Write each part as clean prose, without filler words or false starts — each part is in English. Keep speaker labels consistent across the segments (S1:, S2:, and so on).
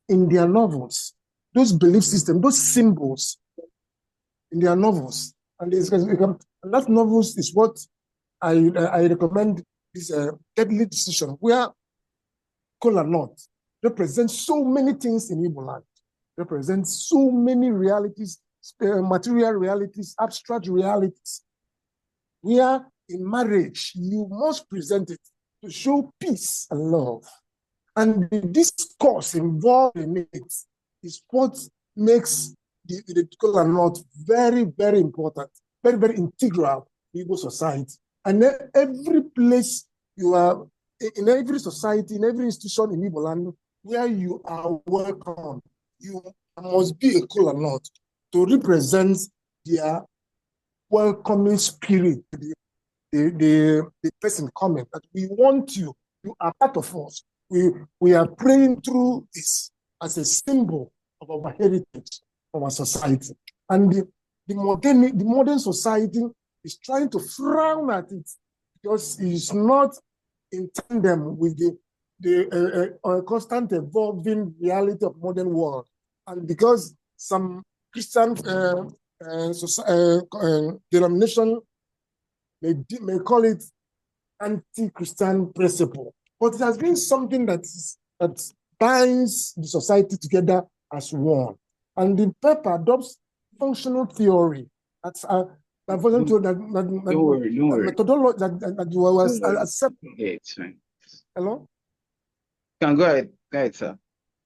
S1: In their novels, those belief systems, those symbols in their novels. And that novels is what I recommend this Deadly Decision, where Kola North represents so many things in Igbo land, represents so many realities, material realities, abstract realities, where in marriage you must present it to show peace and love. And the discourse involved in it is what makes the Kola North very, very important, very, very integral to Igbo society. And every place you are, in every society, in every institution in Igbo land, where you are welcome, you must be a Kola North to represent their welcoming spirit, the person coming, that we want you, you are part of us. We are praying through this as a symbol of our heritage, of our society. And the modern society is trying to frown at it because it is not in tandem with the constant evolving reality of modern world. And because some Christian denomination may call it anti-Christian principle, but it has been something that binds the society together as one. And the paper adopts functional theory. That's methodology that you was accepting.
S2: Okay, it's fine.
S1: Hello?
S2: You can go ahead. Go ahead, sir.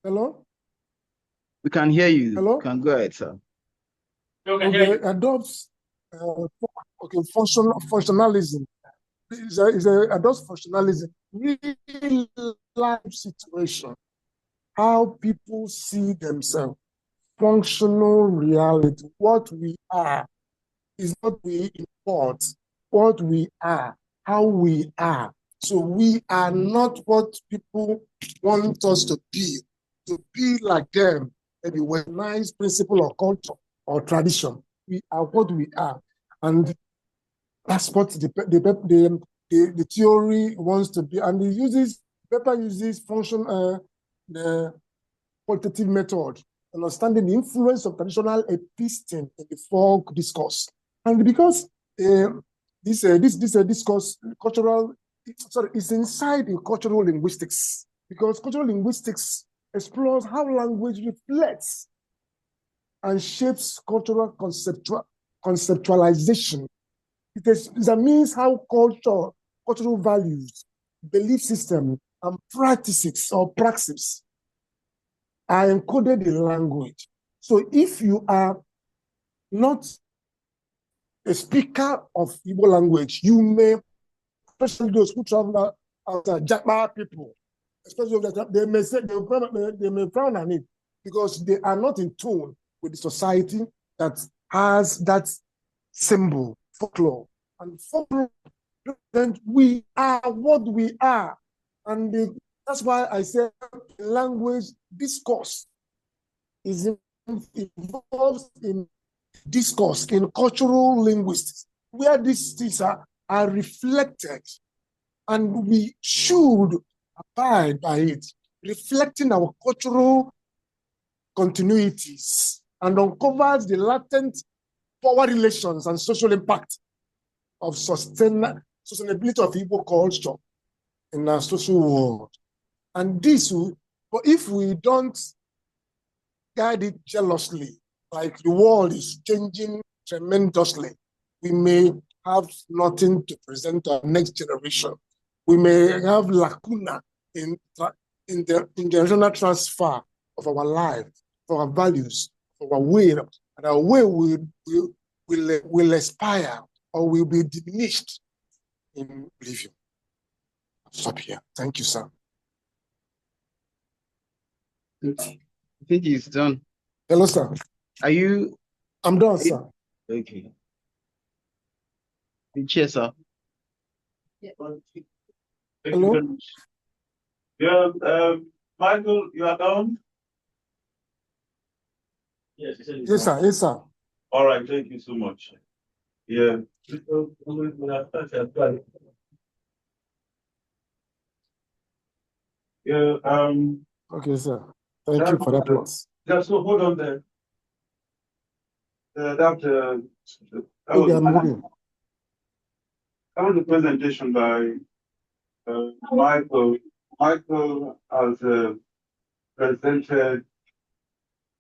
S1: Hello?
S2: We can hear you.
S1: Hello?
S2: You can go ahead, sir.
S1: Okay, adopts functionalism. Adopts functionalism. Real life situation. How people see themselves. Functional reality. What we are is what we import. What we are. How we are. So we are not what people want us to be like them, maybe weaponized principle or culture or tradition. We are what we are. And that's what the theory wants to be. And the paper uses the qualitative method, understanding the influence of traditional episteme in the folk discourse. And because this discourse, is inside in cultural linguistics, because cultural linguistics explores how language reflects and shapes cultural conceptualization. That means how cultural values, belief system, and practices or praxis are encoded in language. So if you are not a speaker of Igbo language, you may, especially those who travel outside, Japa people, especially that they may say they may frown on it because they are not in tune with the society that has that symbol, folklore. And folklore, then we are what we are. And that's why I say language discourse involves in discourse, in cultural linguistics, where these things are reflected. And we should abide by it, reflecting our cultural continuities and uncovers the latent power relations and social impact of sustainability of Igbo culture in our social world. And but if we don't guide it jealously, like the world is changing tremendously, we may have nothing to present to our next generation. We may have lacuna in the generational transfer of our life, of our values, of our way, and our way will expire or will be diminished in oblivion. Stop here. Thank you, sir.
S2: I think he's done.
S1: Hello, sir.
S2: Are you?
S1: I'm done, sir.
S2: Okay. The chair, sir.
S1: Hello?
S3: Yeah, Michael, you are done?
S1: Yes, sir. Yes, sir.
S3: All right, thank you so much. Yeah. Yeah,
S1: Okay, sir. Thank you for that plus.
S3: just hold on there. That
S1: Okay, I'm moving.
S3: that was a presentation by Michael. Michael has presented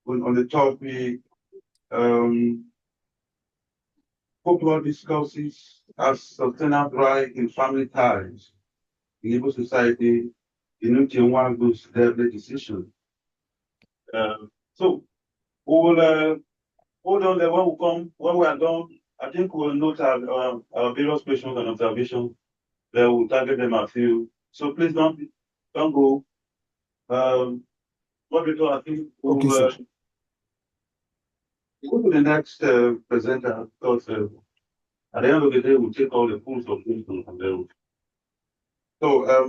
S3: on the topic folklore discourses as sustainable right in family ties in Igbo society, in one goes every decision. So we will hold on there when we are done. I think we'll note our various questions and observations. Then we'll target them a few. So please don't go. What we do, I think
S1: Okay,
S3: we'll
S1: sir.
S3: go to the next presenter because at the end of the day, we'll take all the pools of wisdom from them. So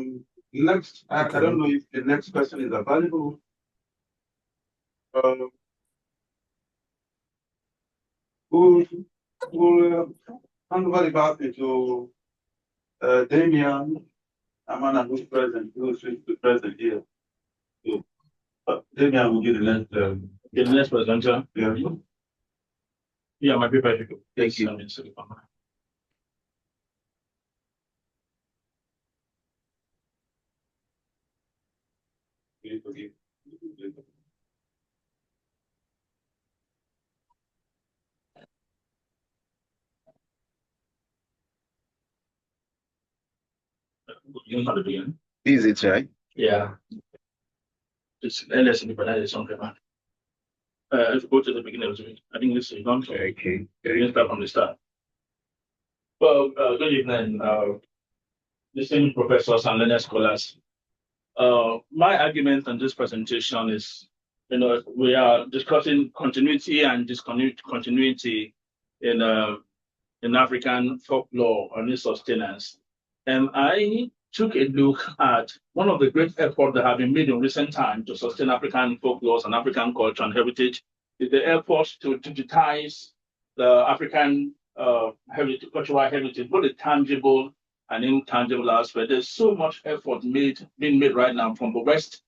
S3: next, I don't know if the next person is available. We'll hand over the baton to Damian Amana, who's present, who's present here. So, Damian will give the next presenter. Yeah.
S2: Yeah, my paper.
S3: Thank you.
S2: You know how to begin.
S4: Is it right?
S2: Yeah. It's LS in the something. If you go to the beginning of it, I think this is not
S4: Okay.
S2: You can start from the start. Well, good evening, distinguished professors and learned scholars. My argument on this presentation is, we are discussing continuity and discontinuity in African folklore and its sustenance. And I took a look at one of the great efforts that have been made in recent times to sustain African folklore and African culture and heritage is the effort to digitize the African cultural heritage, both the tangible and intangible aspect. There's so much effort being made right now from the West,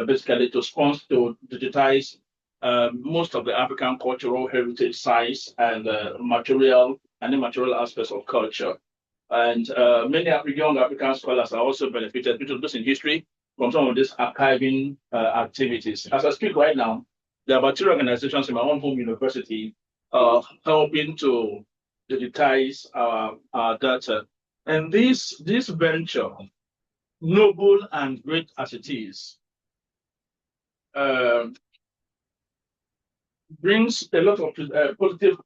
S2: basically to sponsor to digitize most of the African cultural heritage sites and material and immaterial aspects of culture. And many young African scholars are also benefited, just in history, from some of these archiving activities. As I speak right now, there are about 2 organizations in my own home university helping to digitize our data. And this venture, noble and great as it is, brings a lot of positive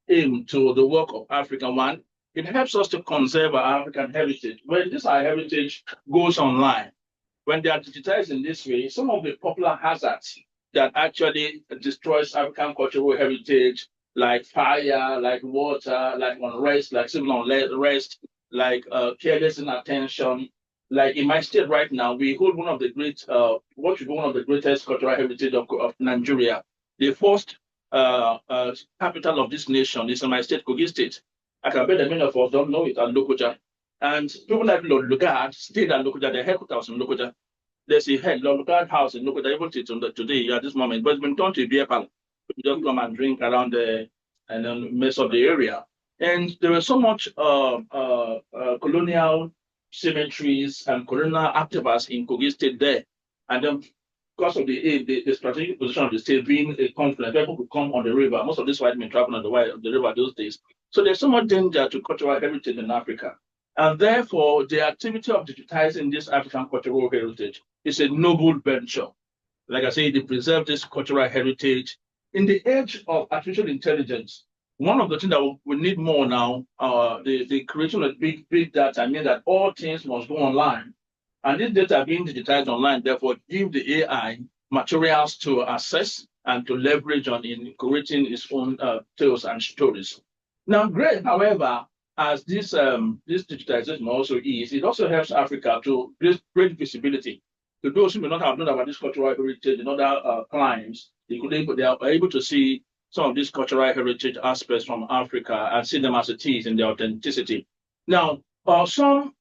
S2: aim to the work of Africa. One, it helps us to conserve our African heritage. When this our heritage goes online, when they are digitized in this way, some of the popular hazards that actually destroys African cultural heritage, like fire, like water, like unrest, like civil unrest, like careless inattention. Like in my state right now, we hold one of the what should be one of the greatest cultural heritage of Nigeria. The first capital of this nation is in my state, Kogi State. I can bet that many of us don't know it at Lokoja. And people like Lord Lugard stayed at Lokoja, the headquarters in Lokoja. There's a Lord Lugard house in Lokoja, even today at this moment, but it's been turned to a beer parlor. People just come and drink around there and then mess up the area. And there was so much colonial cemeteries and colonial activists in Kogi State there. And then because of the strategic position of the state being a conflict, people could come on the river. Most of these white men traveling on the river those days. So there's so much danger to cultural heritage in Africa. And therefore, the activity of digitizing this African cultural heritage is a noble venture. Like I say, they preserve this cultural heritage. In the age of artificial intelligence, one of the things that we need more now, the creation of big data, I mean that all things must go online. And this data being digitized online, therefore, give the AI materials to access and to leverage on in creating its own tales and stories. Now, great, however, as this digitization also is, it also helps Africa to great visibility. To those who may not have known about this cultural heritage in other climes, they are able to see some of these cultural heritage aspects from Africa and see them as it is in their authenticity. Now, Some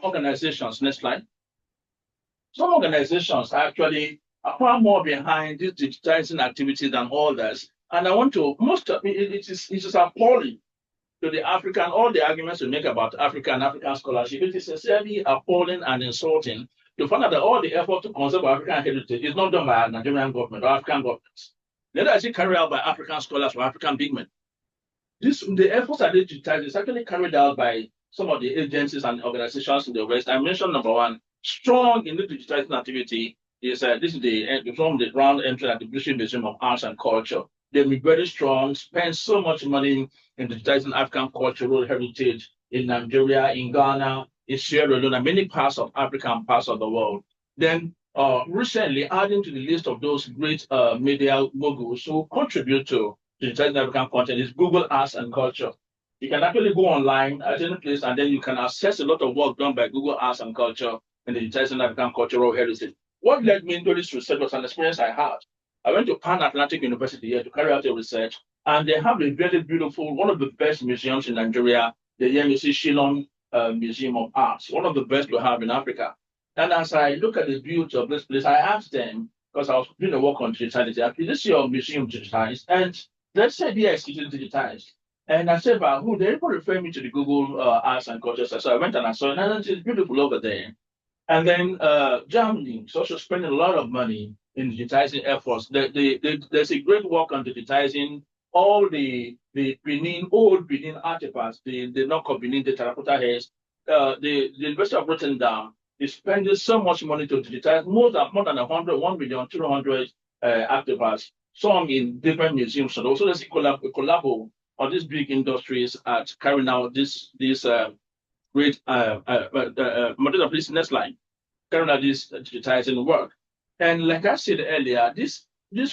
S2: organizations, next slide, some organizations actually are far more behind this digitizing activity than others. And I want to, most of it is appalling to the African, all the arguments we make about Africa and African scholarship. It is sincerely appalling and insulting to find out that all the effort to conserve African heritage is not done by Nigerian government or African governments. Neither is it carried out by African scholars or African big men. The efforts at digitizing is actually carried out by some of the agencies and organizations in the West. I mentioned number one, strong in the digitizing activity is this is from the ground entry at the British Museum of Arts and Culture. They've been very strong, spend so much money in digitizing African cultural heritage in Nigeria, in Ghana, in Sierra Leone, and many parts of Africa and parts of the world. Then recently, adding to the list of those great media moguls who contribute to digitizing African content is Google Arts and Culture. You can actually go online at any place and then you can access a lot of work done by Google Arts and Culture in digitizing African cultural heritage. What led me into this research was an experience I had. I went to Pan Atlantic University here to carry out a research, and they have a very beautiful, one of the best museums in Nigeria, the Yemisi Shillong Museum of Arts, one of the best we have in Africa. And as I look at the beauty of this place, I asked them, because I was doing a work on digitalization, is this your museum digitized? And they said, yes, it is digitized. And I said, but who? They even referred me to the Google Arts and Culture. So I went and I saw it, and it's beautiful over there. And then Germany is also spending a lot of money in digitizing efforts. There's a great work on digitizing all the Benin, old Benin artifacts, the knock of Benin, the terracotta heads. The University of Rotterdam is spending so much money to digitize more than 1,200,000 artifacts, some in different museums. And also there's a collabo on these big industries at carrying out this great model of this next line, carrying out this digitizing work. And like I said earlier, this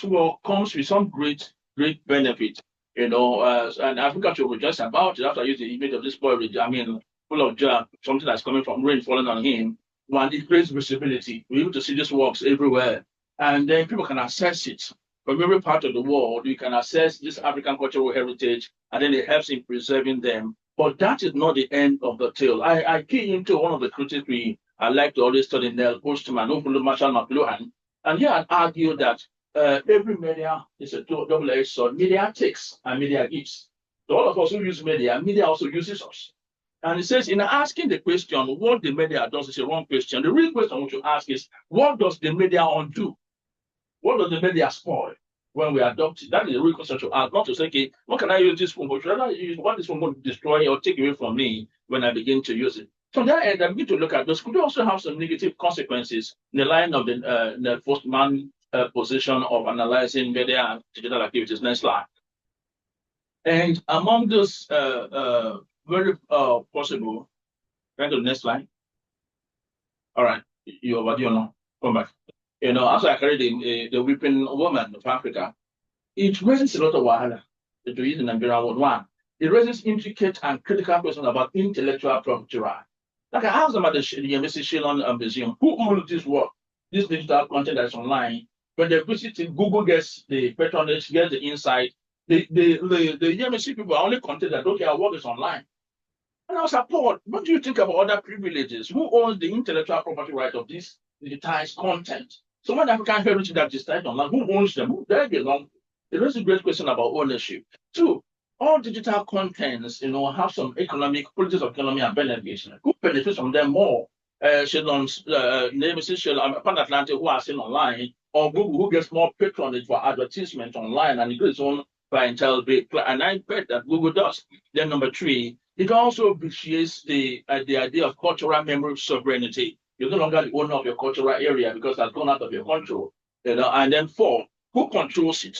S2: work comes with some great benefit, and Africa should rejoice about it. After I use the image of this boy, full of joy, something that's coming from rain falling on him, and it creates visibility. We're able to see these works everywhere, and then people can access it from every part of the world. You can access this African cultural heritage, and then it helps in preserving them. But that is not the end of the tale. I key into one of the critics I like to always study, Neil Postman, Marshall McLuhan, and he had argued that every media is a double-edged sword. Media takes and media gives. So all of us who use media also uses us. And he says, in asking the question, what the media does is a wrong question. The real question I want to ask is, what does the media undo? What does the media spoil when we adopt it? That is the real question to ask, not to say, okay, what can I use this phone for? Should I use what this phone going to destroy or take away from me when I begin to use it? So that end, I'm going to look at those. Could also have some negative consequences in the line of the first man position of analyzing media and digital activities. Next slide. And among those very possible, go to the next slide. All right, you already know. Come back. As I carry the weeping woman of Africa, it raises a lot of wahala to use the Nigerian word. One, it raises intricate and critical questions about intellectual property rights. Like I asked them at the Yemisi Shillong Museum, who owns this work, this digital content that's online? When they visit it, Google gets the patronage, gets the insight. The Yemisi people are only content that, okay, our work is online. And I was appalled. What do you think about other privileges? Who owns the intellectual property right of this digitized content? So when African heritage that is digitized online, who owns them? Who they belong? It raises a great question about ownership. Two, all digital contents, have some politics of economy and benefits. Who benefits from them more? Shillong's name is Shillong, Pan Atlantic, who are seen online, or Google, who gets more patronage for advertisement online and increase its own clientele base. And I bet that Google does. Then number three, it also appreciates the idea of cultural memory sovereignty. You're no longer the owner of your cultural area because that's gone out of your control. And then four, who controls it?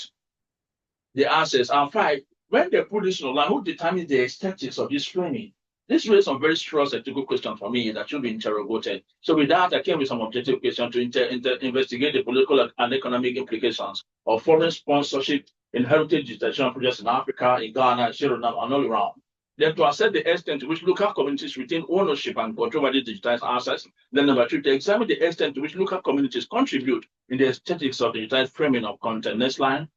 S2: The access. And five, when they put this online, who determines the aesthetics of this streaming? This raises some very serious ethical questions for me that should be interrogated. So with that, I came with some objective questions to investigate the political and economic implications of foreign sponsorship in heritage digitization projects in Africa, in Ghana, Sierra Leone, and all around. Then to assess the extent to which local communities retain ownership and control over the digitized assets. Then number two, to examine the extent to which local communities contribute in the aesthetics of digitized framing of content. Next line.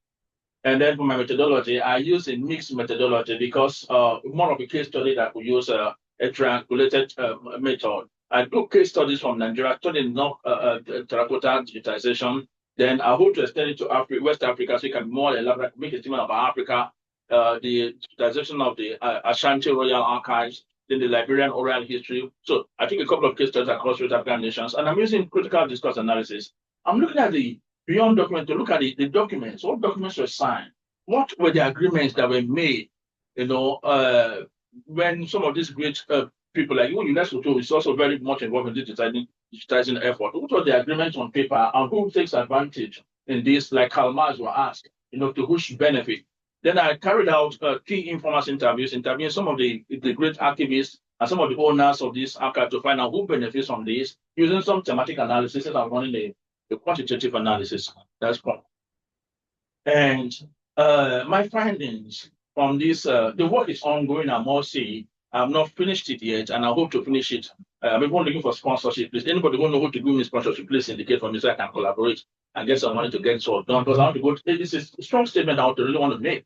S2: And then for my methodology, I use a mixed methodology because more of a case study that we use a triangulated method. I do case studies from Nigeria, studying terracotta digitization. Then I hope to extend it to Africa, West Africa, so you can more elaborate, make a statement about Africa, the digitization of the Ashanti Royal Archives, then the Liberian oral history. So I took a couple of case studies across West African nations, and I'm using critical discourse analysis. I'm looking at the beyond document to look at the documents. What documents were signed? What were the agreements that were made? When some of these great people like even UNESCO too is also very much involved in digitizing effort. What were the agreements on paper and who takes advantage in this? Like Karl Marx were asked, to whose benefit. Then I carried out key informers interviews, interviewing some of the great activists and some of the owners of this archive to find out who benefits from this, using some thematic analysis and running the quantitative analysis. That's one. And my findings from this, the work is ongoing, I must say. I've not finished it yet, and I hope to finish it. I'm even looking for sponsorship. Please, anybody who knows who to give me sponsorship, please indicate for me so I can collaborate and get some money to get it all done. Because I want to go. This is a strong statement I really want to make.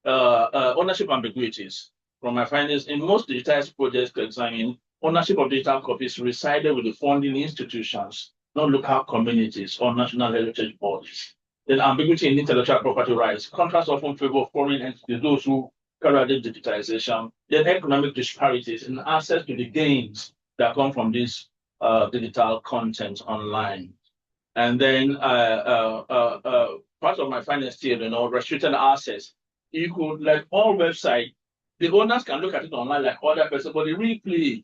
S2: Ownership ambiguities. From my findings, in most digitized projects to examine, ownership of digital copies resided with the funding institutions, not local communities or national heritage bodies. Then ambiguity in intellectual property rights. Contracts often favor foreign entities, those who carry out digitization. Then economic disparities in access to the gains that come from this digital content online. And then part of my findings still, restricted access. You could, like all websites, the owners can look at it online like other persons, but the replay,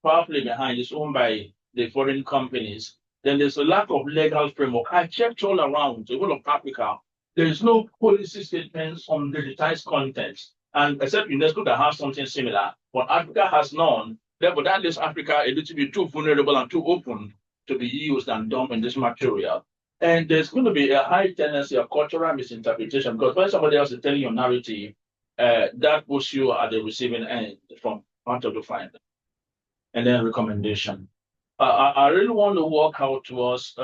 S2: power play behind is owned by the foreign companies. Then there's a lack of legal framework. I checked all around the whole of Africa. There is no policy statements on digitized content, and except UNESCO that has something similar, but Africa has none. Therefore, that leaves Africa a little bit too vulnerable and too open to be used and done in this material. And there's going to be a high tendency of cultural misinterpretation because when somebody else is telling your narrative, that puts you at the receiving end from part of the finder. And then recommendation. I really want to work out towards,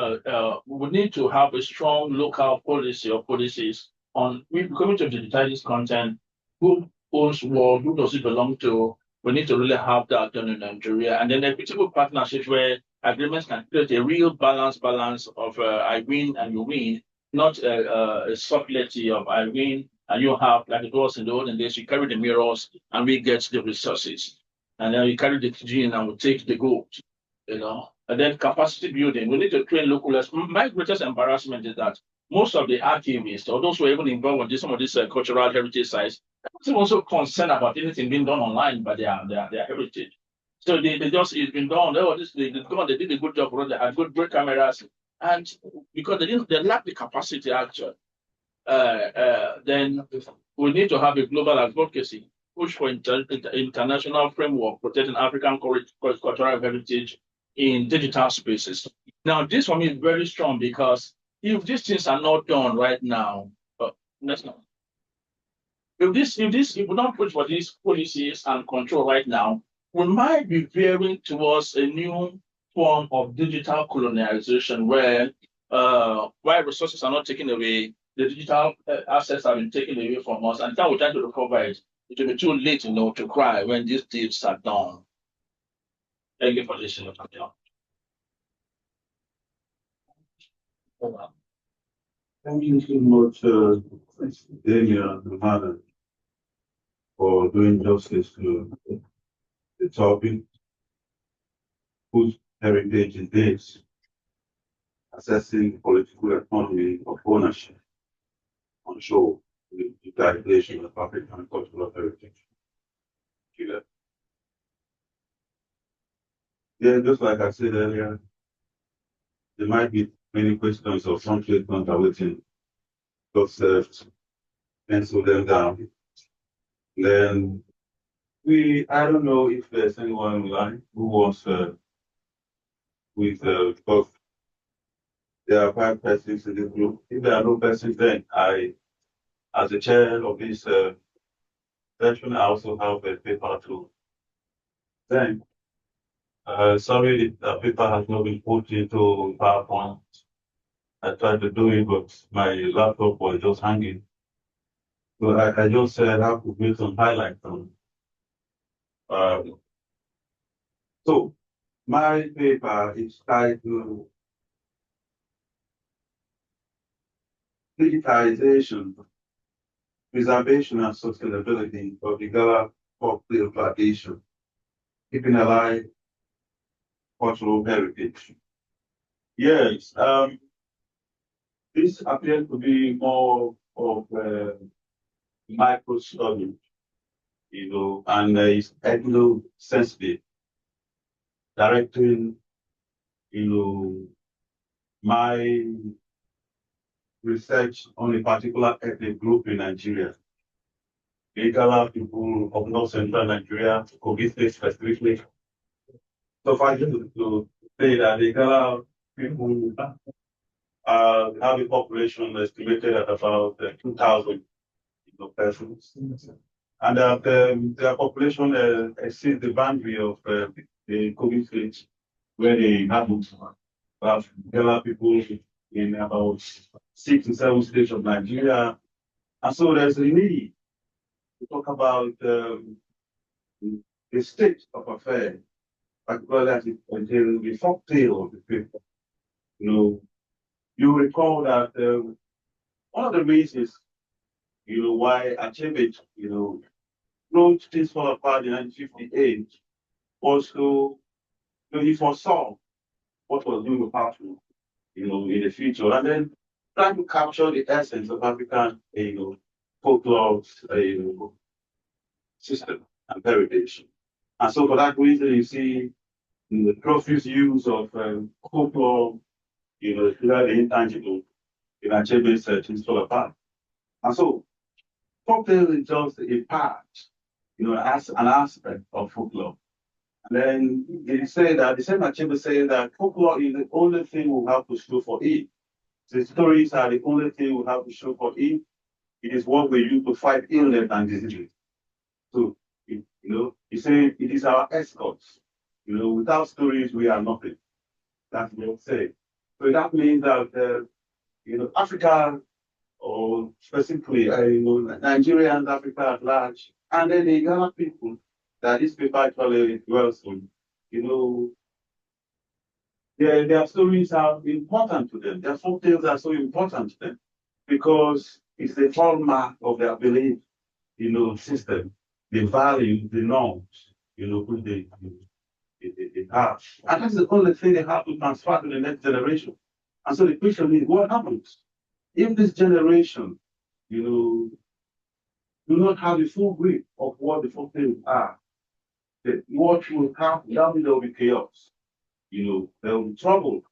S2: we need to have a strong local policy or policies on, we're going to digitize this content, who owns what, who does it belong to, we need to really have that done in Nigeria. And then equitable partnerships where agreements can create a real balance of I win and you win, not a subtlety of I win and you have, like it was in the olden days, you carry the mirrors and we get the resources. And then you carry the gene and we take the gold. And then capacity building. We need to train locals. My greatest embarrassment is that most of the archivists or those who are even involved with some of these cultural heritage sites are also concerned about anything being done online by their heritage. So they just, it's been done. They did a good job, they had great cameras, and because they lack the capacity actually. Then we need to have a global advocacy, push for international framework protecting African cultural heritage in digital spaces. Now, this for me is very strong because if these things are not done right now, let's not. If we don't push for these policies and control right now, we might be veering towards a new form of digital colonialization where while resources are not taken away, the digital assets have been taken away from us, and now we're trying to recover it. It will be too late, to cry when these deeds are done. Thank you for listening.
S3: Thank you so much, Daniel and Madam, for doing justice to the topic, whose heritage is this, assessing the political economy of ownership on show, the digitization of African cultural heritage. Yeah, just like I said earlier, there might be many questions or some questions are waiting. Just pencil them down. Then I don't know if there's anyone online who wants because there are 5 persons in the group. If there are no persons, then I, as the chair of this session, I also have a paper to thank. Sorry, the paper has not been put into PowerPoint. I tried to do it, but my laptop was just hanging. So I just have to make some highlights on So my paper is titled Digitization, Preservation and Sustainability of the Gala Folklore Tradition, Keeping Alive Cultural Heritage. Yes, this appears to be more of micro study, and it's ethno-sensitive, directing, my research on a particular ethnic group in Nigeria. The Igala people of North Central Nigeria, Kogi State specifically. So far to say that the Igala people have a population estimated at about 2,000 persons. And that their population exceeds the boundary of the Kogi State, where they have Igala people in about 6 to 7 states of Nigeria. And so there's a need to talk about the state of affairs, particularly as it contains the folk tale of the people. You recall that one of the reasons, why Achebe, wrote Things Fall Apart in 1958 was he foresaw what was going to happen, in the future, and then trying to capture the essence of African, folklore, system and heritage. And so for that reason, you see the profuse use of folklore, the intangible in Achebe's Things Fall Apart. And so folklore is just a part, as an aspect of folklore. And then he said that the same Achebe said that folklore is the only thing we have to show for it. The stories are the only thing we have to show for it. It is what we use to fight illness and disease. So, he said it is our escorts. Without stories, we are nothing. That's what he said. So that means that, Africa, or specifically, Nigeria and Africa at large, and then the Ghana people that this paper actually dwells on, their stories are important to them. Their folk tales are so important to them because it's the hallmark of their belief, system, the values, the norms, which they have. And that's the only thing they have to transfer to the next generation. And so the question is, what happens if this generation, do not have the full grip of what the folk tales are? What will happen? That means there will be chaos. There will be trouble.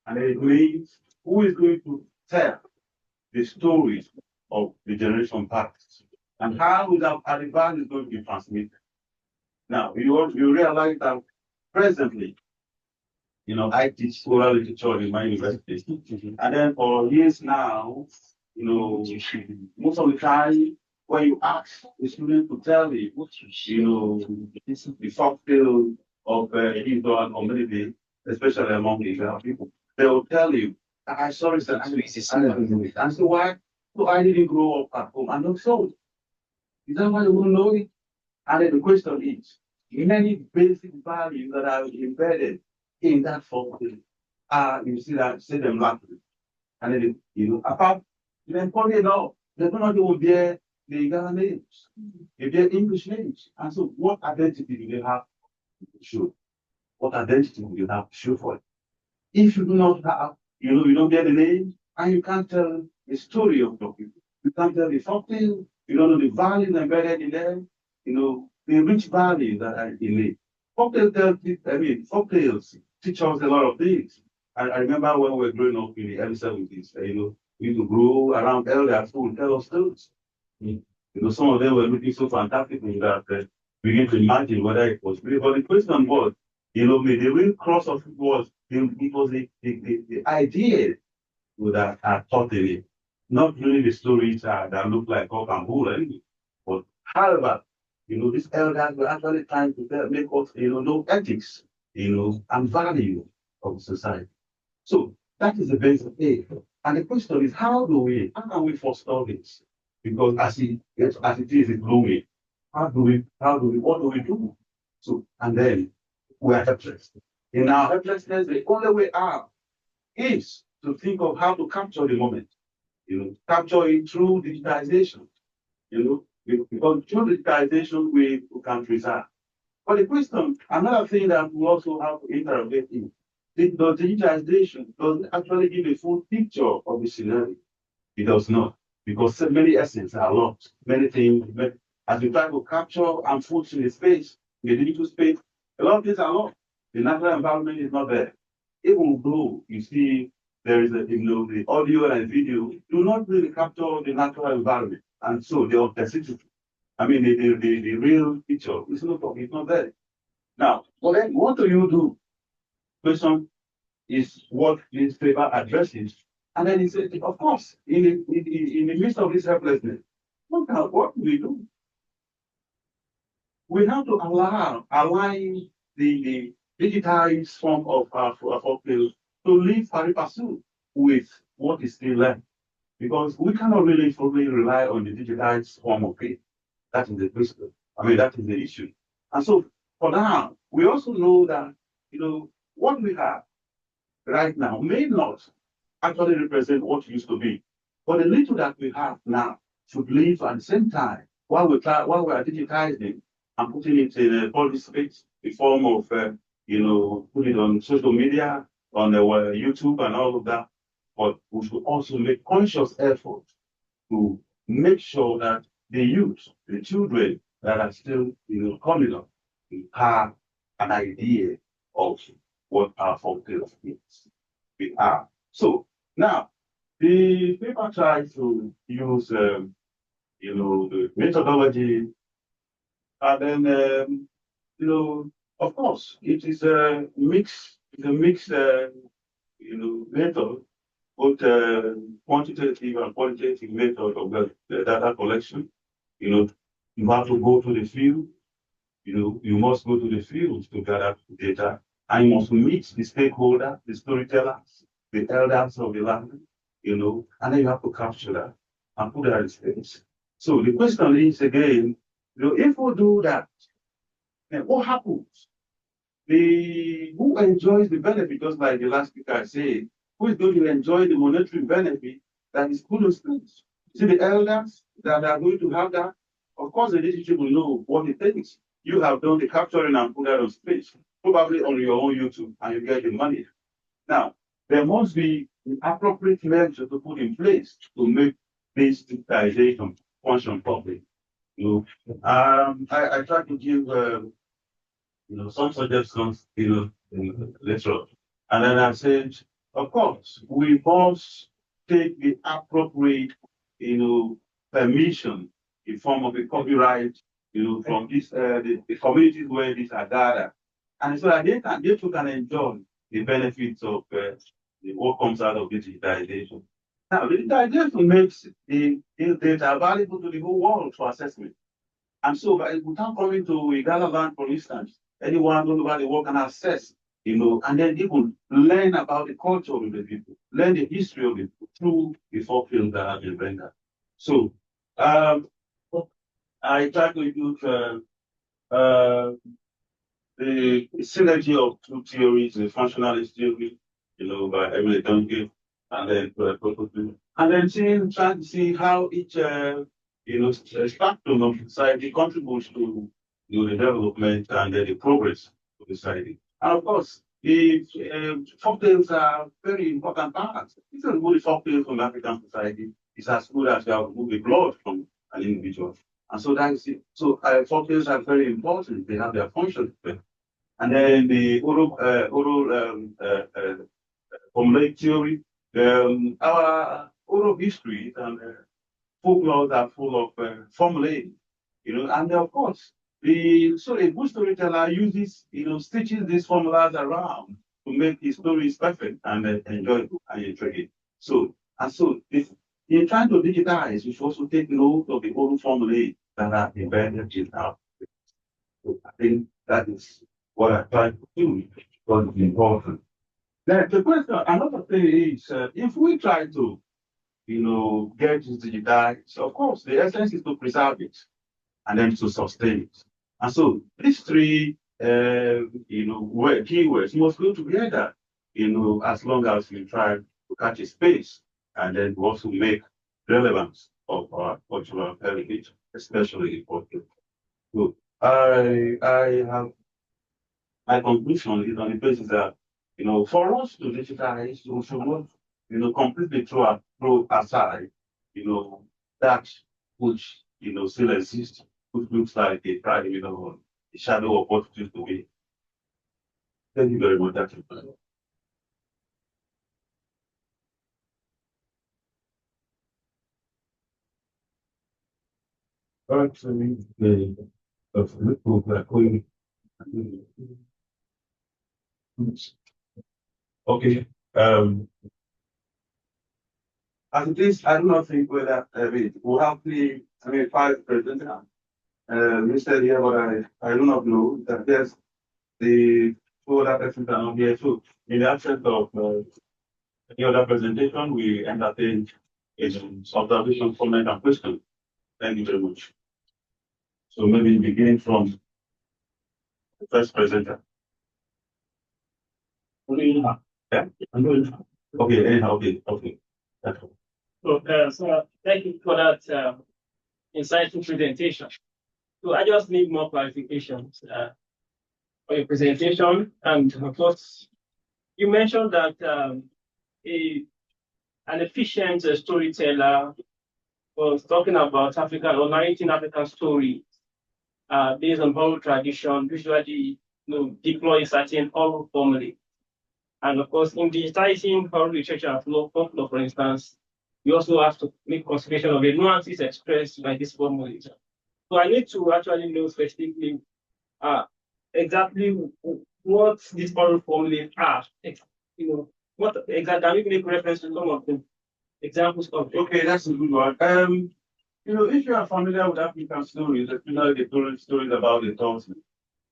S3: And it means who is going to tell the stories of the generation past? And how is that value going to be transmitted? Now, you realize that presently, I teach oral literature in my university. And then for years now, most of the time, when you ask the student to tell you, the folk tale of Igbo and community, especially among the Igbo people, they will tell you, I saw it and and so why? So I didn't grow up at home. I'm not sold. Is that why you won't know it? And then the question is, many basic values that are embedded in that folk tale, you see them lacking. And then, apart, then funny enough, they don't know they will bear the Ghana names, they bear English names. And so, what identity do they have to show? What identity do you have to show for it? If you do not have, you don't bear the name, and you can't tell the story of your people, you can't tell the folk tale, you don't know the values embedded in them, the rich values that are in it. Folk tales teach us a lot of things. I remember when we were growing up in the early 70s, we used to grow around elders who would tell us stories. Some of them were looking so fantastic that we begin to imagine whether it was real. But the question was, the real cross of it was the idea that are taught in it, not really the stories that look like cock and bull anyway. But however, these elders were actually trying to make us, know ethics, and value of society. So that is the basic thing. And the question is, how can we forestall this? Because as it is, it's growing. What do we do? So, and then we are helpless. In our helplessness, the only way out is to think of how to capture the moment, capture it through digitization, because through digitization we can preserve. But the question, another thing that we also have to interrogate is, the digitization does actually give a full picture of the scenario. It does not, because so many essence are lost. Many things, as we try to capture and put in the space, in the digital space, a lot of things are lost. The natural environment is not there. Even though you see there is the audio and video do not really capture the natural environment, and so the authenticity. I mean, the real picture is not there. Now, well, then what do you do? Question is what this paper addresses. And then he said, of course, in the midst of this helplessness, what do we do? We have to align the digitized form of our folklore to live pari passu with what is still left. Because we cannot really fully rely on the digitized form of it. That is the principle. I mean, that is the issue. And so for now, we also know that, what we have right now may not actually represent what used to be. But the little that we have now should live at the same time while we are digitizing and putting it in a public space, the form of, put it on social media, on YouTube and all of that. But we should also make conscious effort to make sure that the youth, the children that are still, coming up, have an idea of what our folklore is. We are. So now, the paper tries to use, the methodology, and then, of course, it is a mixed method, both quantitative and qualitative method of the data collection. You have to go to the field. You must go to the field to gather data, and you must meet the stakeholder, the storytellers, the elders of the land, and then you have to capture that and put that in space. So the question is again, if we do that, then what happens? Who enjoys the benefit, just like the last speaker said, who is going to enjoy the monetary benefit that is put in space? See the elders that are going to have that? Of course, the leadership will know what it takes. You have done the capturing and put that on space, probably on your own YouTube, and you get the money. Now, there must be an appropriate measure to put in place to make this digitization function properly. I try to give some suggestions, later on. And then I said, of course, we must take the appropriate, permission in form of a copyright, from this the communities where these are gathered, and so that they too can enjoy the benefits of what comes out of digitization. Now, digitization makes the data available to the whole world for assessment. And so, without coming to Igala land, for instance, anyone all over the world can access, and then even learn about the culture of the people, learn the history of it through the folklore that have been rendered. So, I try to use the synergy of two theories, the functionalist theory, by Emily Duncan, and then trying to see how each spectrum of society contributes to the development and the progress of society. And of course, the folktales are very important parts. If you remove the folktales from African society, it's as good as you have removed the blood from an individual. And so that is it. So folktales are very important. They have their function. And then the oral formulaic theory, our oral history and folklore are full of formulae, and of course, a good storyteller uses, stitches these formulas around to make his stories perfect and enjoyable and intriguing. So, if you're trying to digitize, you should also take note of the old formulae that are embedded in our. So I think that is what I try to do, because it's important. Then the question, another thing is, if we try to get this digitized, of course, the essence is to preserve it and then to sustain it. And so these three keywords must go together, as long as we try to catch a space and then we also make relevance of our cultural heritage, especially for the good. I have my conclusion is on the basis that, for us to digitize, we should not, completely throw aside, that which, still exists, which looks like a pride, a shadow of what it used to be. Thank you very much. That's it. Actually, okay. As it is, I do not think whether we'll have five present. Mr. here, but I do not know that there's the two other persons are not here too. In the absence of any other presentation, we entertain observation, comment, and question. Thank you very much. So maybe beginning from the first presenter. Yeah? Okay, anyhow, okay. That's all.
S4: So thank you for that insightful presentation. So I just need more clarifications for your presentation. And of course, you mentioned that an efficient storyteller was talking about African or narrating African stories based on oral tradition, usually deploy a certain oral formula. And of course, in digitizing oral literature and folklore, for instance, we also have to make consideration of the nuances expressed by this formula. So I need to actually know specifically exactly what these oral formulas are. What exactly, make reference to some of the examples of.
S3: Okay, that's a good one. If you are familiar with African stories, especially the stories about the tortoise,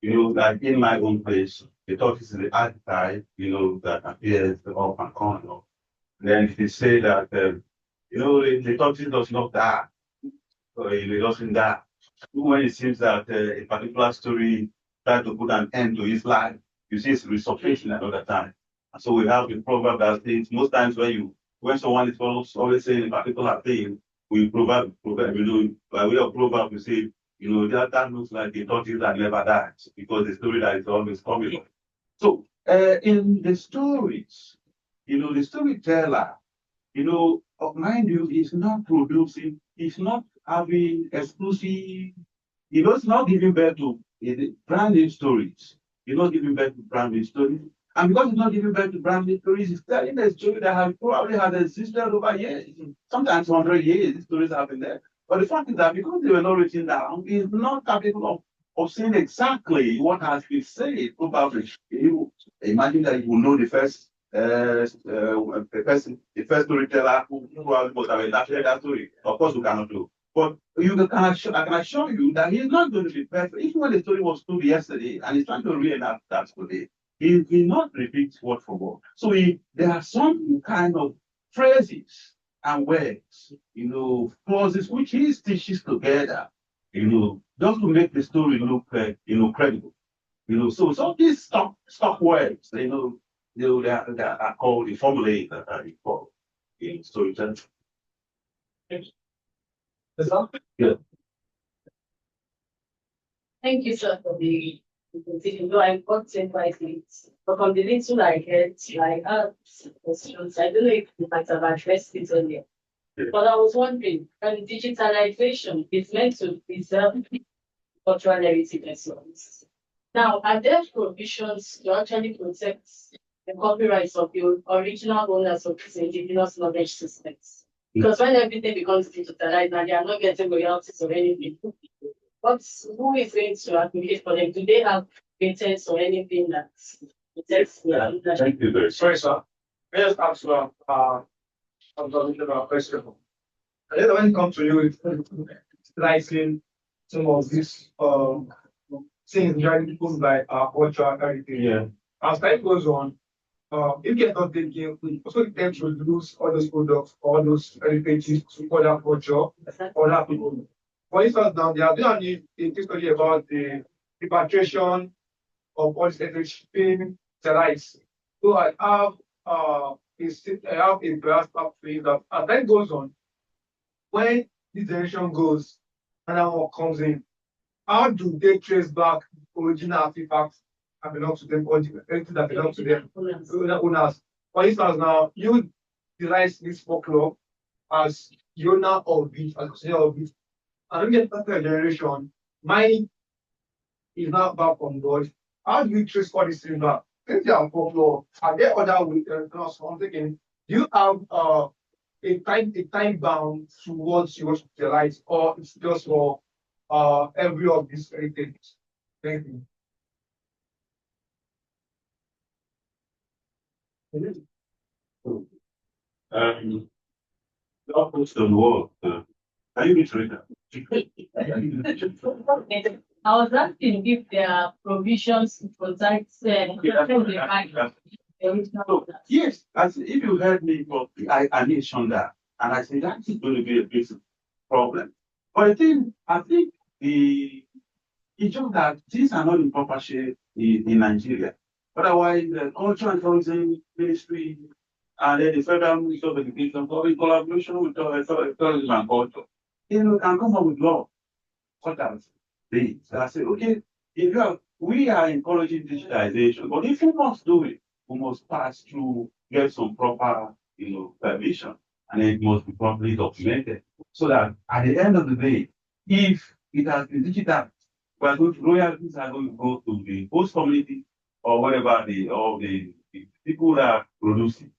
S3: like in my own place, the tortoise is the archetype, that appears up and on. Then they say that, the tortoise does not die, or it doesn't die. When it seems that a particular story tried to put an end to his life, you see it's resurfacing another time. And so we have the proverb that says most times when someone is always saying a particular thing, we proverb, by way of proverb, we say, that looks like a tortoise that never dies, because the story that is always coming. So in the stories, the storyteller, mind you, is not producing, is not having exclusive, it's not giving birth to brand new stories. It's not giving birth to brand new stories. And because it's not giving birth to brand new stories, it's telling a story that probably has existed over years. Sometimes 100 years, these stories have been there. But the fact is that because they were not written down, it's not capable of saying exactly what has been said. Probably, imagine that you know the first the first storyteller who probably must have adapted that story. Of course, we cannot do. But I can assure you that he's not going to be perfect. Even when the story was told yesterday and he's trying to reenact that today, he will not repeat word for word. So there are some kind of phrases and words, clauses which he stitches together, just to make the story look, credible. So some of these stock words, they are called the formulae that are called in storytelling. Yeah.
S5: Thank you, sir, for the presentation. Though I got it quite late, but from the little I heard, I had questions. I don't know if you might have addressed it earlier. Yeah. But I was wondering, digitalization is meant to preserve cultural heritage and so on. Now, are there provisions to actually protect the copyrights of the original owners of these indigenous knowledge systems? Because when everything becomes digitalized and they are not getting royalties or anything, who is going to advocate for them? Do they have patents or anything that protects their
S3: Thank you very much.
S6: Sorry, sir. I just ask you a question. I don't when it comes to you utilizing some of these things that people like our cultural heritage.
S3: Yeah.
S6: As time goes on, if you're not taking, we also tend to lose all those products, all those heritages to other culture, other people. For instance, now there are a case study about the repatriation of all these heritage being sterilized. So I have I have a brass up phase that as time goes on, when this generation goes, another one comes in, how do they trace back original artifacts that belong to them or the anything that belong to them, the owners? For instance, now you design this folklore as the owner of it, as the owner of it, and when you get after a generation, mine is now back on board. How do we trace all these things back? Since they are folklore, are there other ways? So I'm thinking, do you have a time bound towards you want to utilize, or it's just for every of these heritage? Thank you.
S3: The opposite of work. Can you read that?
S5: I was asking if there are provisions to protect the original.
S3: Yes, as if you heard me, I mentioned that, and I said that is going to be a big problem. But I think it's just that things are not in proper shape in Nigeria. Otherwise, the culture and tourism ministry and then the federal ministry of education, in collaboration with tourism and culture, can come up with law such as this. I say, okay, we are encouraging digitalization, but if we must do it, we must pass through, get some proper, permission, and it must be properly documented. So that at the end of the day, if it has been digital, royalties are going to go to the host community or whatever the people that produce it.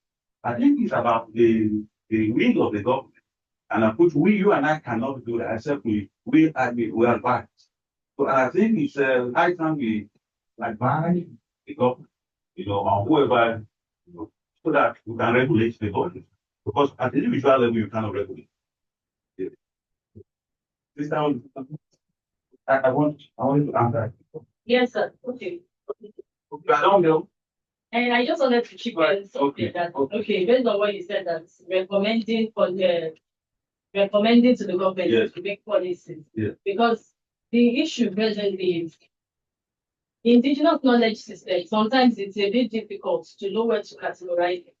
S3: I think it's about the wing of the government. And of course, you and I cannot do that except we are backed. So I think it's high time we like buy the government, or whoever, so that we can regulate the government. Because at the individual level, you cannot regulate. Yeah. This time, I want to answer.
S5: Yes, sir. Okay.
S3: I don't know.
S5: And I just wanted to chip in something okay, based on what you said, that recommending to the government to make policies.
S3: Yes.
S5: Because the issue presently is indigenous knowledge system. Sometimes it's a bit difficult to know where to categorize it.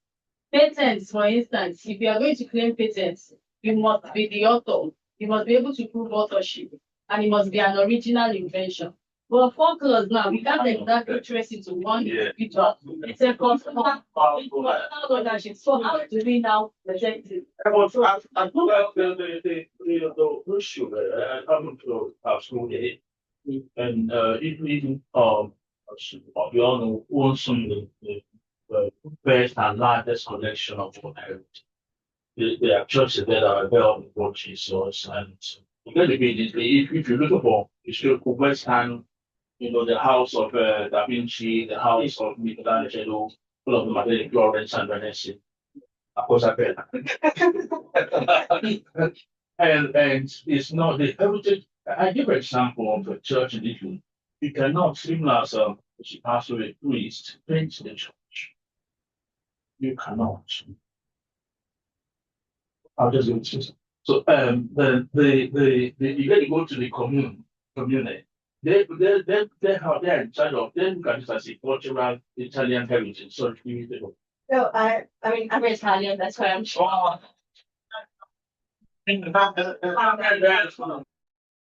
S5: Patents, for instance, if you are going to claim patents, you must be the author. You must be able to prove authorship, and it must be an original invention. But folklore now, we can't exactly trace it to one individual. It's a personal ownership. So how do we now protect it?
S2: I think that the issue coming to absolutely, and even we all know also the best and largest collection of heritage. There are churches that are well for Jesus, and if you look for historical Western, the house of Da Vinci, the house of Michelangelo, all of them are very Florence and Venice. Of course, I bet. and it's not the heritage. I give an example of a church in Italy. You cannot, similar as she passed away, priest, paint the church. You cannot. I'll just go to it. So you get to go to the community. They're in charge of them can just as a cultural Italian heritage. So
S5: So I mean I'm Italian, that's why I'm sure.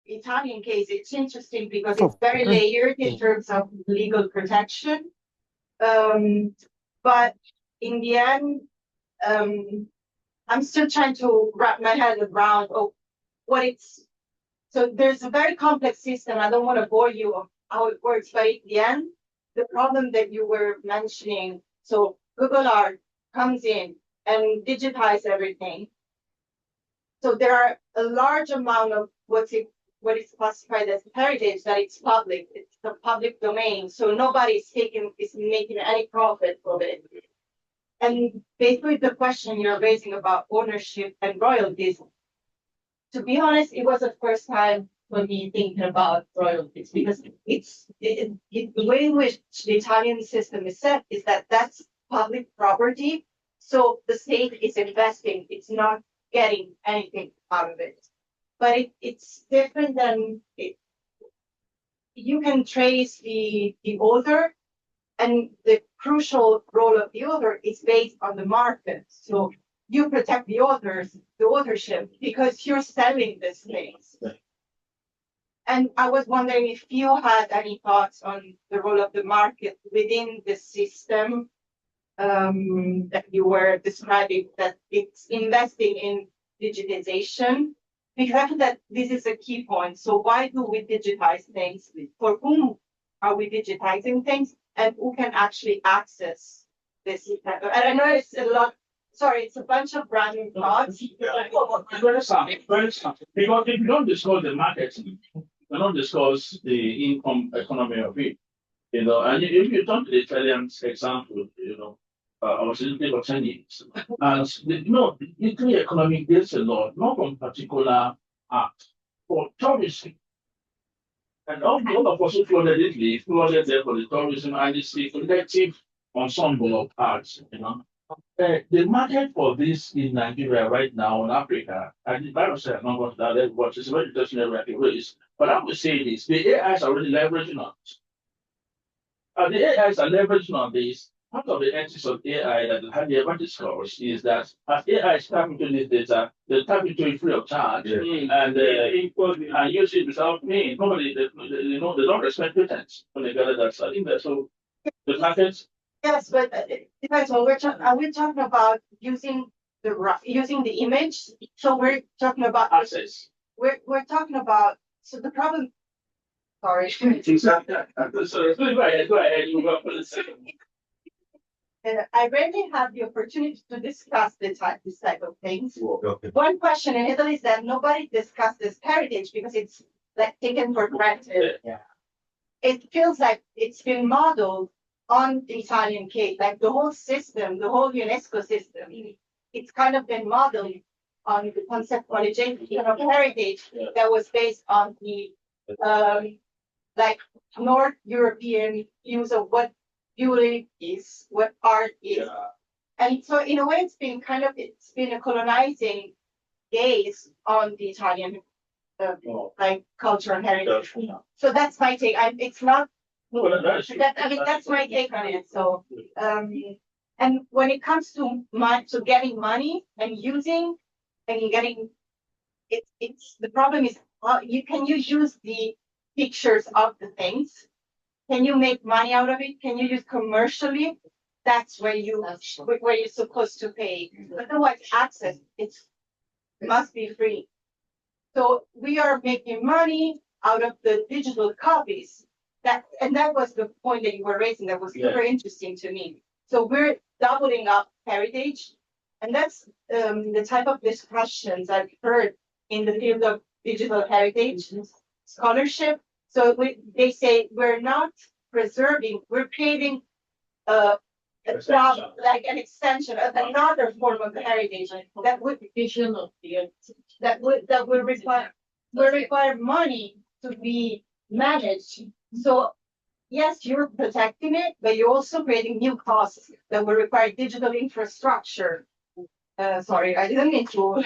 S7: Italian case, it's interesting because it's very layered in terms of legal protection. But in the end, I'm still trying to wrap my head around what it's. So there's a very complex system. I don't want to bore you of how it works, but in the end, the problem that you were mentioning, so Google Art comes in and digitize everything. So there are a large amount of what is classified as heritage that it's public. It's the public domain. So nobody is making any profit from it. And basically the question you're raising about ownership and royalties, to be honest, it was the first time for me thinking about royalties because the way in which the Italian system is set is that that's public property. So the state is investing, it's not getting anything out of it. But it's different than you can trace the author, and the crucial role of the author is based on the market. So you protect the authorship, because you're selling this things. And I was wondering if you had any thoughts on the role of the market within the system that you were describing, that it's investing in digitization, because I think that this is a key point. So why do we digitize things? For whom are we digitizing things, and who can actually access this? And I know it's a lot. Sorry, it's a bunch of random thoughts.
S2: It's very sad. Very sad. Because if you don't discuss the market, you don't discuss the income economy of it. And if you turn to the Italian example, I was in it for 10 years. And the Italy economy gets a lot, not from particular art, for tourism. And all of us who flooded Italy flooded there for the tourism, and it's the collective ensemble of arts. The market for this in Nigeria right now, in Africa, and the virus has not gone to that level, but it's very interesting rapid ways. But I would say this: the AIs are already leveraging on it. And the AIs are leveraging on this. Part of the ethics of AI that had ever discussed is that as AI is tapping into this data, they tap into it free of charge and use it without paying. Normally, they don't respect patents when they gather that stuff in there. So the markets.
S7: Yes, but it depends on are we talking about using the image? So we're talking about
S2: access.
S7: We're talking about, so the problem. Sorry.
S2: So go ahead. You go for the second.
S7: I rarely have the opportunity to discuss this type of things. Okay. One question in Italy is that nobody discusses heritage because it's like taken for granted. Yeah. It feels like it's been modeled on the Italian case, like the whole system, the whole UNESCO system. It's kind of been modeled on the conceptualization of heritage that was based on the like North European views of what beauty is, what art is. Yeah. And so in a way it's been a colonizing gaze on the Italian like culture and heritage. Yeah. So that's my take. It's not that's my take on it. So and when it comes to getting money and using and getting it's the problem is you use the pictures of the things. Can you make money out of it? Can you use commercially? That's where you're supposed to pay. Otherwise, access it must be free. So we are making money out of the digital copies. That was the point that you were raising. That was super interesting to me. So we're doubling up heritage, and that's the type of discussions I've heard in the field of digital heritage scholarship. So they say we're not preserving, we're creating like an extension of another form of heritage that would require money to be managed. So yes, you're protecting it, but you're also creating new costs that will require digital infrastructure. Sorry, I didn't mean to.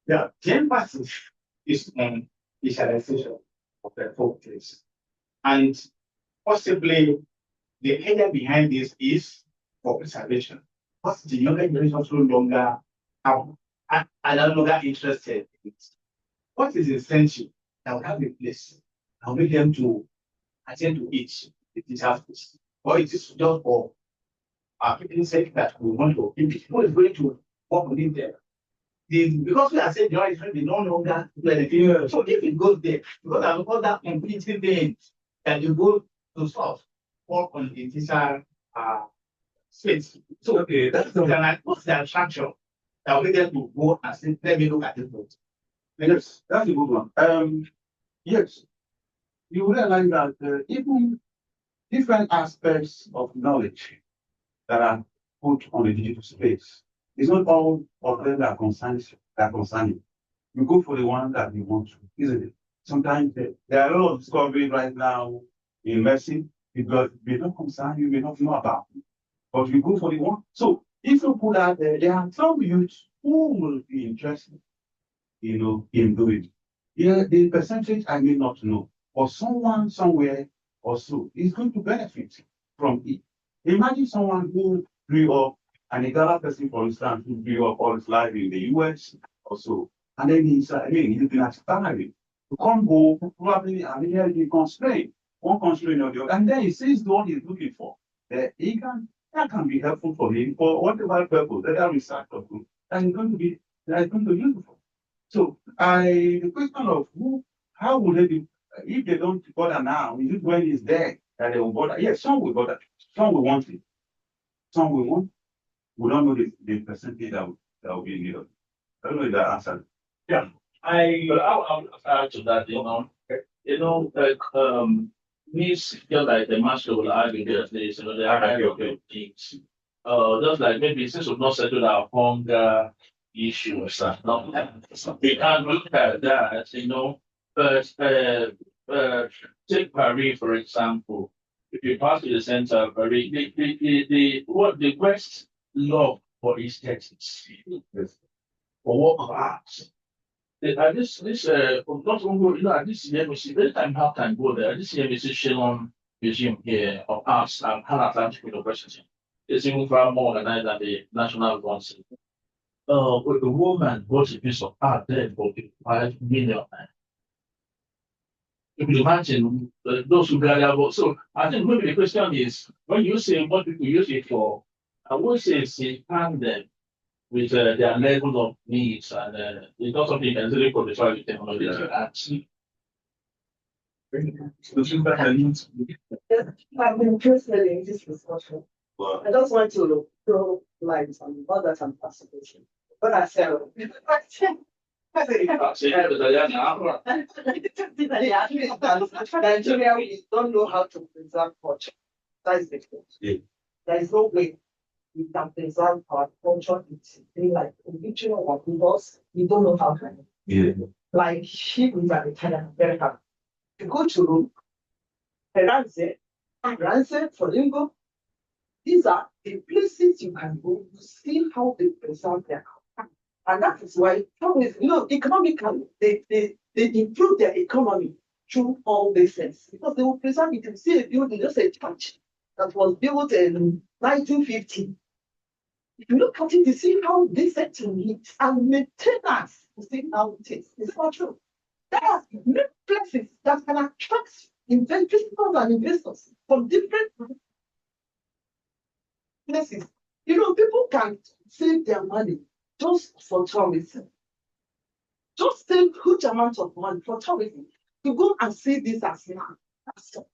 S8: Yeah, the emphasis is on digitalization of the folktales. And possibly the idea behind this is for preservation. Because the younger generation also are no longer interested in it. What is essential that will have a place and make them to attend to each disaster, or it is just for people saying that we want to, if people is going to work with it there. Because we are saying the is no longer anything. So if it goes there, because I call that completing thing that you go to solve work on the digital space. So that's the attraction that will make them to go and say, let me look at it.
S3: Yes, that's a good one. Yes, you realize that even different aspects of knowledge that are put on the digital space, it's not all of them that concern you. You go for the one that you want to, isn't it? Sometimes there are a lot of discoveries right now in medicine because they don't concern you, may not know about it. But you go for the one. So If you put out there are some youth who will be interested, in doing. Yeah, the percentage I may not know, but someone somewhere or so is going to benefit from it. Imagine someone who grew up, an Igala person, for instance, who grew up all his life in the US or so, and then he's been aspiring to come home, probably, and here he constrained, one constraint or the other, and then he sees what he's looking for. That can be helpful for him for whatever purpose, whether research or good, that is going to be useful. So the question of how would they do if they don't bother now? Is it when it's there that they will bother? Yes, some will bother, some will want it, some will want. We don't know the percentage that will be needed. I don't know if that answered.
S2: Yeah, I'll add to that. Like these just like the master will argue that there's they are kind of things. Just like maybe since we've not settled our hunger issues, we can look at that, But take Paris for example. If you pass to the center of Paris, the West love for aesthetics, for work of art. Not only, at this year, we see every time how can go there. This year, we see Shillong Museum here of Arts and Pan Atlantic University. It's even far more organized than the national ones. With the woman bought a piece of art there for 5 million. You can imagine those who gather about. So I think maybe the question is when you say what people use it for, I would say expand them with their level of needs, and it's not something you can really qualify with technology to add.
S9: I'm interested in this discussion. I just want to throw light on what that I'm participating. But I said, Nigeria, we don't know how to preserve culture. That is the truth.
S3: Yeah.
S9: There is no way we can preserve our culture. It's like original or because we don't know how to.
S3: Yeah.
S9: Like sheep is at the China, very happy. You go to Firenze, Folingo, these are the places you can go to see how they preserve their culture. And that is why, economically, they improve their economy through all these things. Because they will preserve it. You see a building, just a church that was built in 1950. If you look at it, you see how they set to meet and maintenance, you see how it is. It's not true. There are many places that can attract visitors and investors from different places. People can save their money just for tourism. Just save huge amounts of money for tourism to go and see this as now. So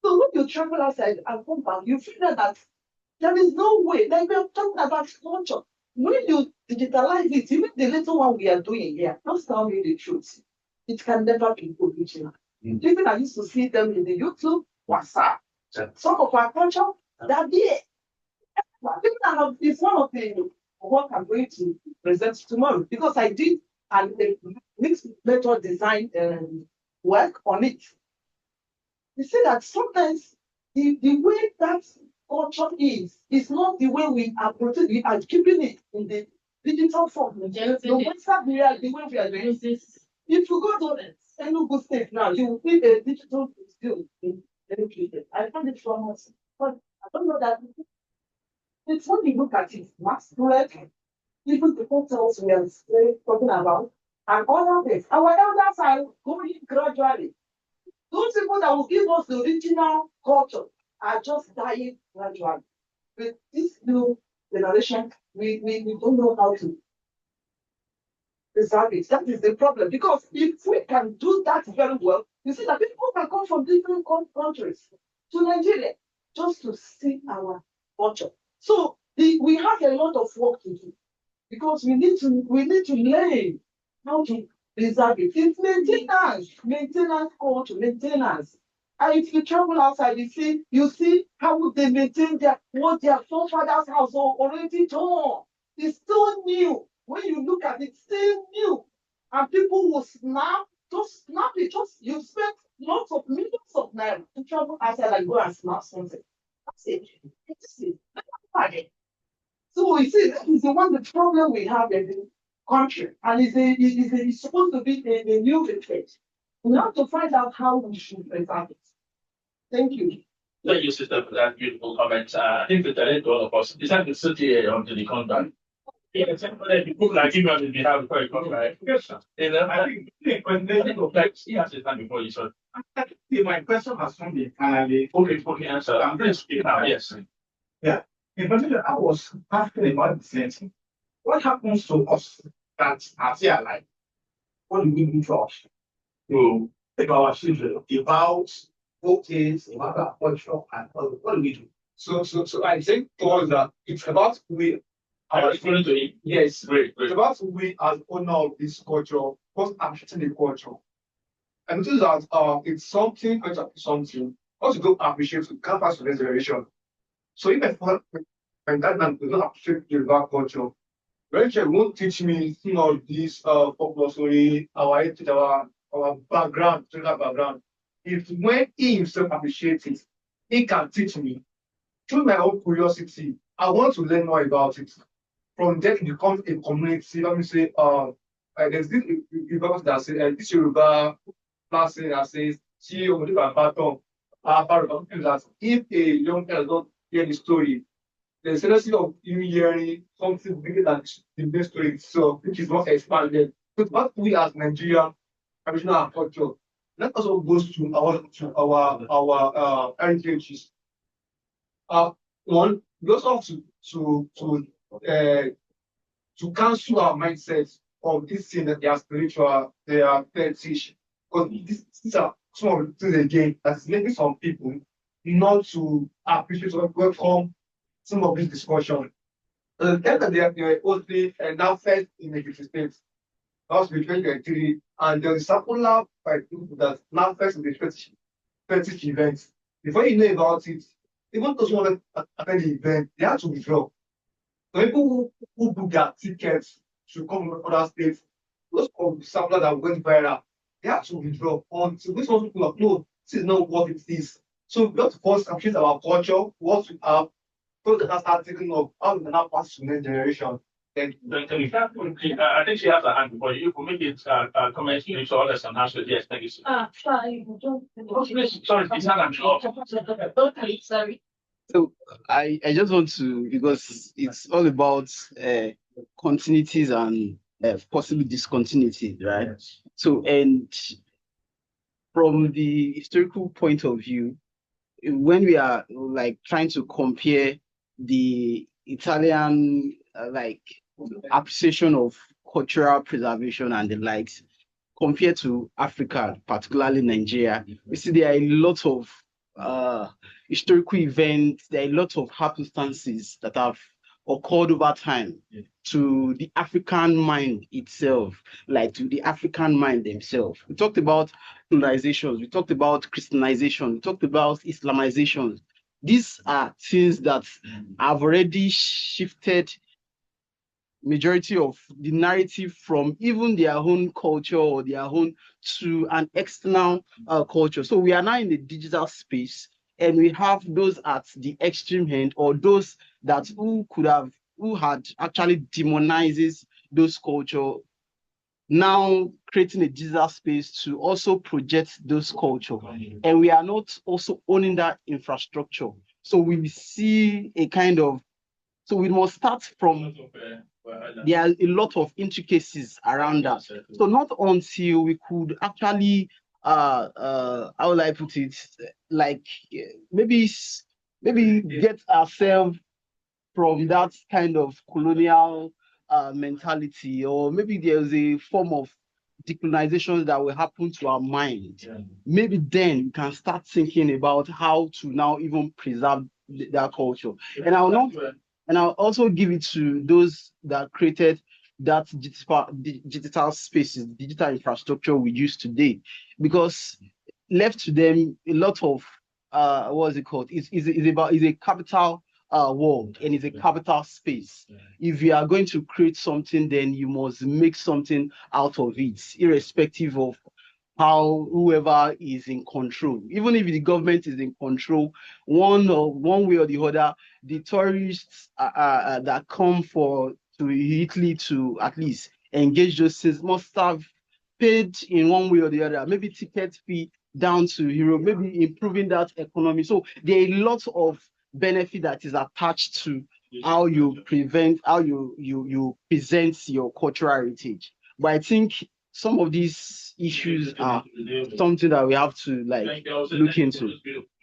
S9: when you travel outside and come back, you feel that there is no way. Like we are talking about culture. When you digitalize it, even the little one we are doing here, just tell me the truth. It can never be original. Even I used to see them in the YouTube, WhatsApp. Some of our culture, they're there. It's one of the work I'm going to present tomorrow because I did a mixed method design work on it. You see that sometimes the way that culture is not the way we approach it. We are keeping it in the digital form. The way we are doing this. If you go to Enugu State now, you will see a digital skill in education. I found it from us, but I don't know that it's when you look at it, masquerade, even the hotels we are talking about, and other things. Our elders are going gradually. Those people that will give us the original culture are just dying gradually. With this new generation, we don't know how to preserve it. That is the problem. Because if we can do that very well, you see that people can come from different countries to Nigeria just to see our culture. So we have a lot of work to do because we need to learn how to preserve it. It's maintenance culture, maintenance. And if you travel outside, you see how they maintain what their forefathers have already done. It's still new. When you look at it, still new. And people will snap it. You spend lots of millions of naira to travel outside and go and snap something. That's it. So you see, that is the one the problem we have in the country, and it's supposed to be a new retreat. We have to find out how we should preserve it. Thank you.
S2: Thank you, sister, for that beautiful comment. I think the talent to all of us. Is that the city until the contract? Yeah, the book like you on behalf of the contract. Yes, sir. You know, I think the presentation of like he has his time before you, sir.
S8: My question has come in finally.
S2: Okay, answer. I'm going to speak now. Yes.
S8: Yeah. In particular, I was asking about the same thing. What happens to us that are still alive? What do we do to us? To take our children about folktales, about our culture, and what do we do?
S6: So I think towards that it's about we.
S2: Are you referring to it?
S6: Yes,
S2: Great.
S6: it's about we as owner of this culture, first appreciating the culture. And this is that it's something, also don't appreciate, we can't pass to the next generation. So if my dad man does not appreciate the Yoruba culture, very sure won't teach me some of this folklore story, our heritage, our background, traditional background. If when he himself appreciates it, he can teach me. Through my own curiosity, I want to learn more about it. From there, it becomes a community. Let me say, there's this Yoruba that says, this Yoruba person that says, see, over the baton, that if a young girl don't hear the story, there's a tendency of you hearing something bigger than the main story itself, which is not expanded. But what we as Nigerian traditional culture, that also goes to our heritages. One, we also have to cancel our mindset of this thing that they are spiritual, they are fetish. Because these are some of the things again that's making some people not to appreciate or welcome some of this discussion. The time that they are mostly now first in the State, that was between 2023, and there is a circular by people that now first in the fetish events. Before you know about it, even those who want to attend the event, they have to withdraw. So people who book their tickets to come from other states, those of the sample that went viral, they have to withdraw. Until these ones people are no, this is not what it is. So we have to first appreciate our culture, what we have, so that start thinking of how we can now pass to the next generation.
S2: Thank you. I think she has a hand before you. Make it comment so others can answer. Yes, thank you.
S5: Sorry.
S2: Sorry, it's not sure.
S5: Okay, sorry.
S10: So I just want to, because it's all about continuities and possible discontinuity, right? So, and from the historical point of view, when we are like trying to compare the Italian like appreciation of cultural preservation and the likes compared to Africa, particularly Nigeria, we see there are a lot of historical events, there are a lot of happenstances that have occurred over time to the African mind itself, like to the African mind themselves. We talked about colonizations, we talked about Christianization, we talked about Islamization. These are things that have already shifted majority of the narrative from even their own culture or their own to an external culture. So we are now in the digital space, and we have those at the extreme end, or those that who had actually demonizes those culture, now creating a digital space to also project those culture. And we are not also owning that infrastructure. So we see a kind of, so we must start from, there are a lot of intricacies around that. So not until we could actually, how will I put it, like maybe get ourselves from that kind of colonial mentality, or maybe there's a form of decolonization that will happen to our mind. Maybe then we can start thinking about how to now even preserve that culture. And I'll also give it to those that created that digital spaces, digital infrastructure we use today, because left to them, a lot of what is it called? Is a capital world, and it's a capital space. If you are going to create something, then you must make something out of it, irrespective of how whoever is in control, even if the government is in control, one way or the other, the tourists that come to Italy to at least engage those things must have paid in one way or the other, maybe ticket fee down to Europe, maybe improving that economy. So there are a lot of benefit that is attached to how you present your cultural heritage. But I think some of these issues are something that we have to look into.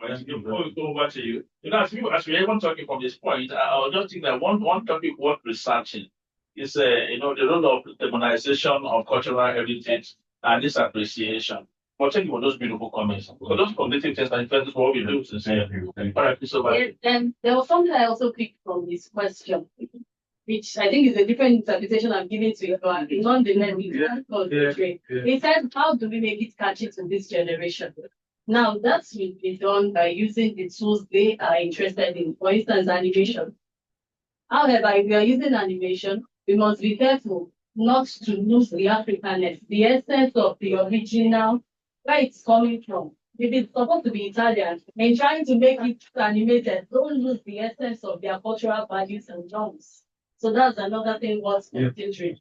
S2: Before we go over to you, as we're even talking from this point, I'll just think that one topic worth researching is the role of demonization of cultural heritage and this appreciation. But thank you for those beautiful comments. So those cognitive tests and first what we do to say. All right, so
S5: And there was something I also picked from this question, which I think is a different interpretation I'm giving to it, but He said, how do we make it catchy to this generation? Now, that will be done by using the tools they are interested in, for instance, animation. However, if we are using animation, we must be careful not to lose the Africanness, the essence of the original, where it's coming from. If it's supposed to be Italian, and trying to make it animated, don't lose the essence of their cultural values and norms. So that's another thing worth considering.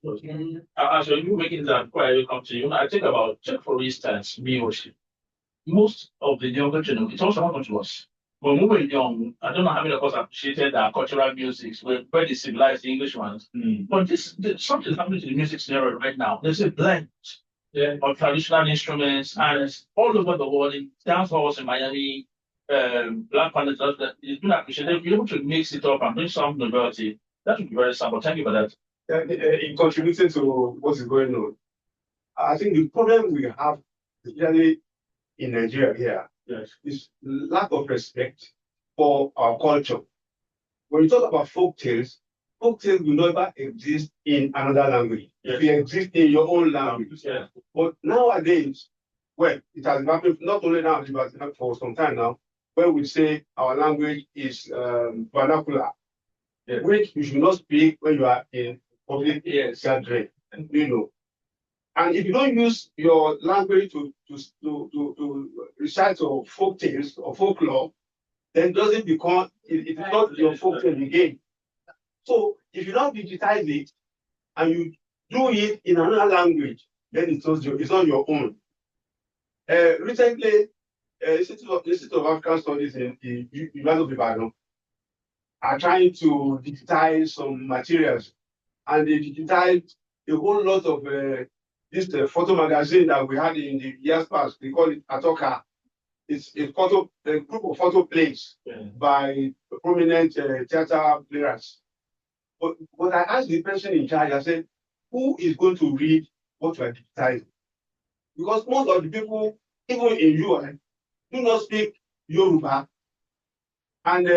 S2: As you making that quite will come to you, I think about, check for instance, Miyoshi. Most of the younger generation, it's also happened to us. When we were young, I don't know how many of us appreciated our cultural music, very civilized English ones. But something's happening to the music scenario right now. There's a blend of traditional instruments, and all over the world, in dance halls in Miami, Black Planet, it's been appreciated. If you're able to mix it up and bring some novelty, that would be very simple. Thank you for that.
S11: In contributing to what is going on, I think the problem we have, especially in Nigeria here, is lack of respect for our culture. When you talk about folk tales will never exist in another language. Yes. They exist in your own language. Yes. But nowadays, well, it has happened not only now, but for some time now, where we say our language is vernacular, which you should not speak when you are in public gathering, And if you don't use your language to recite your folk tales or folklore, then it doesn't become, it's not your folk tale again. So if you don't digitize it and you do it in another language, then it's not your own. Recently, Institute of African Studies in the University of Ibadan are trying to digitize some materials, and they digitized a whole lot of this photo magazine that we had in the years past. They call it Atoka. It's a group of photo plays by prominent theater players. But I asked the person in charge, I said, who is going to read what we are digitizing? Because most of the people, even in UI, do not speak Yoruba. And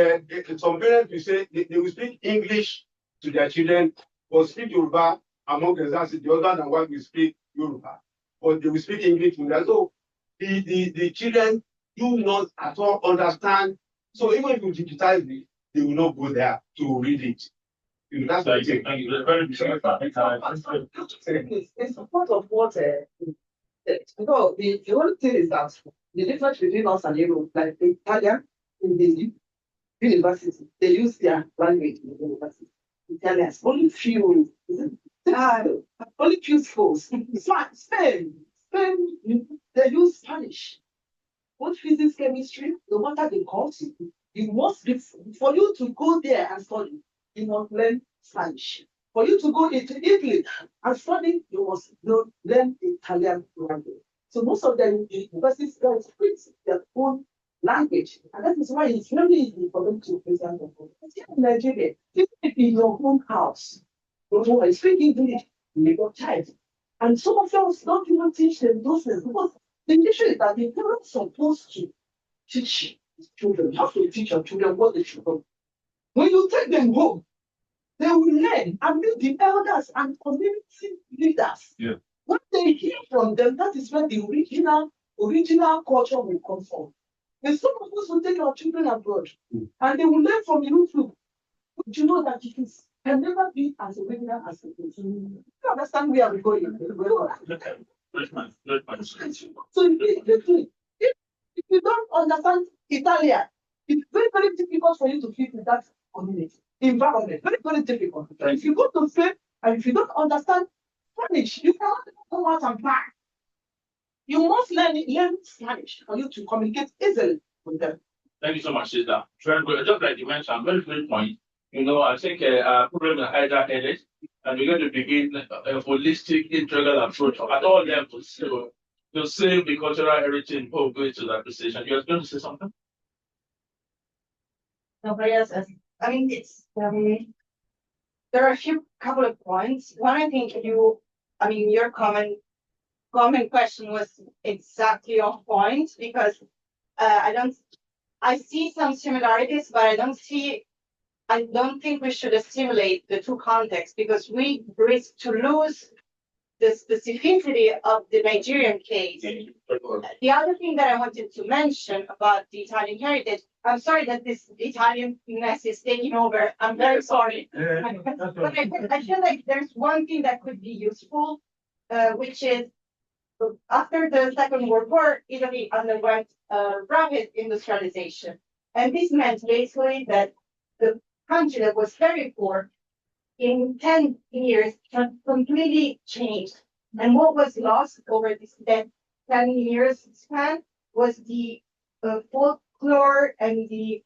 S11: some parents will say they will speak English to their children, but speak Yoruba among the husband and wife will speak Yoruba. But they will speak English to them. So the children do not at all understand. So even if you digitize it, they will not go there to read it. That's the thing.
S9: In support of what the only thing is that the difference between us and Europe, like the Italian in the university, they use their language in the university. Italians, only few schools. Spain, they use Spanish. Both physics, chemistry, no matter the course, you must be, for you to go there and study, you must learn Spanish. For you to go into Italy and study, you must learn Italian language. So most of them, the universities speak their own language. And that is why it's very easy for them to present them. In Nigeria, even in your own house, you speak English, your child. And some of us don't even teach them those things because the issue is that the parents are supposed to teach children. You have to teach your children what they should know. When you take them home, they will learn and meet the elders and community leaders. Yeah. When they hear from them, that is where the original culture will come from. And some of us will take our children abroad and they will learn from YouTube. But you know that it can never be as original as it is. You understand where we're going?
S2: Great man. Great man.
S9: So if you don't understand Italian, it's very, very difficult for you to fit in that community environment. Very, very difficult. If you go to Spain and if you don't understand Spanish, you cannot go out and buy. You must learn Spanish for you to communicate easily with them.
S2: Thank you so much, sister. Very good. Just like you mentioned, very good point. You know, I think our problem is either headed, and we're going to begin a holistic, integral approach at all levels to save the cultural heritage of going to that position. You're going to say something?
S7: Nobody else has. I mean, there are a couple of points. One, I think your comment question was exactly on point because I see some similarities, but I don't think we should assimilate the two contexts because we risk to lose the specificity of the Nigerian case. The other thing that I wanted to mention about the Italian heritage, I'm sorry that this Italian mess is taking over. I'm very sorry. But I feel like there's one thing that could be useful, which is after the Second World War, Italy underwent rapid industrialization. And this meant basically that the country that was very poor in 10 years completely changed. And what was lost over this 10 years span was the folklore and the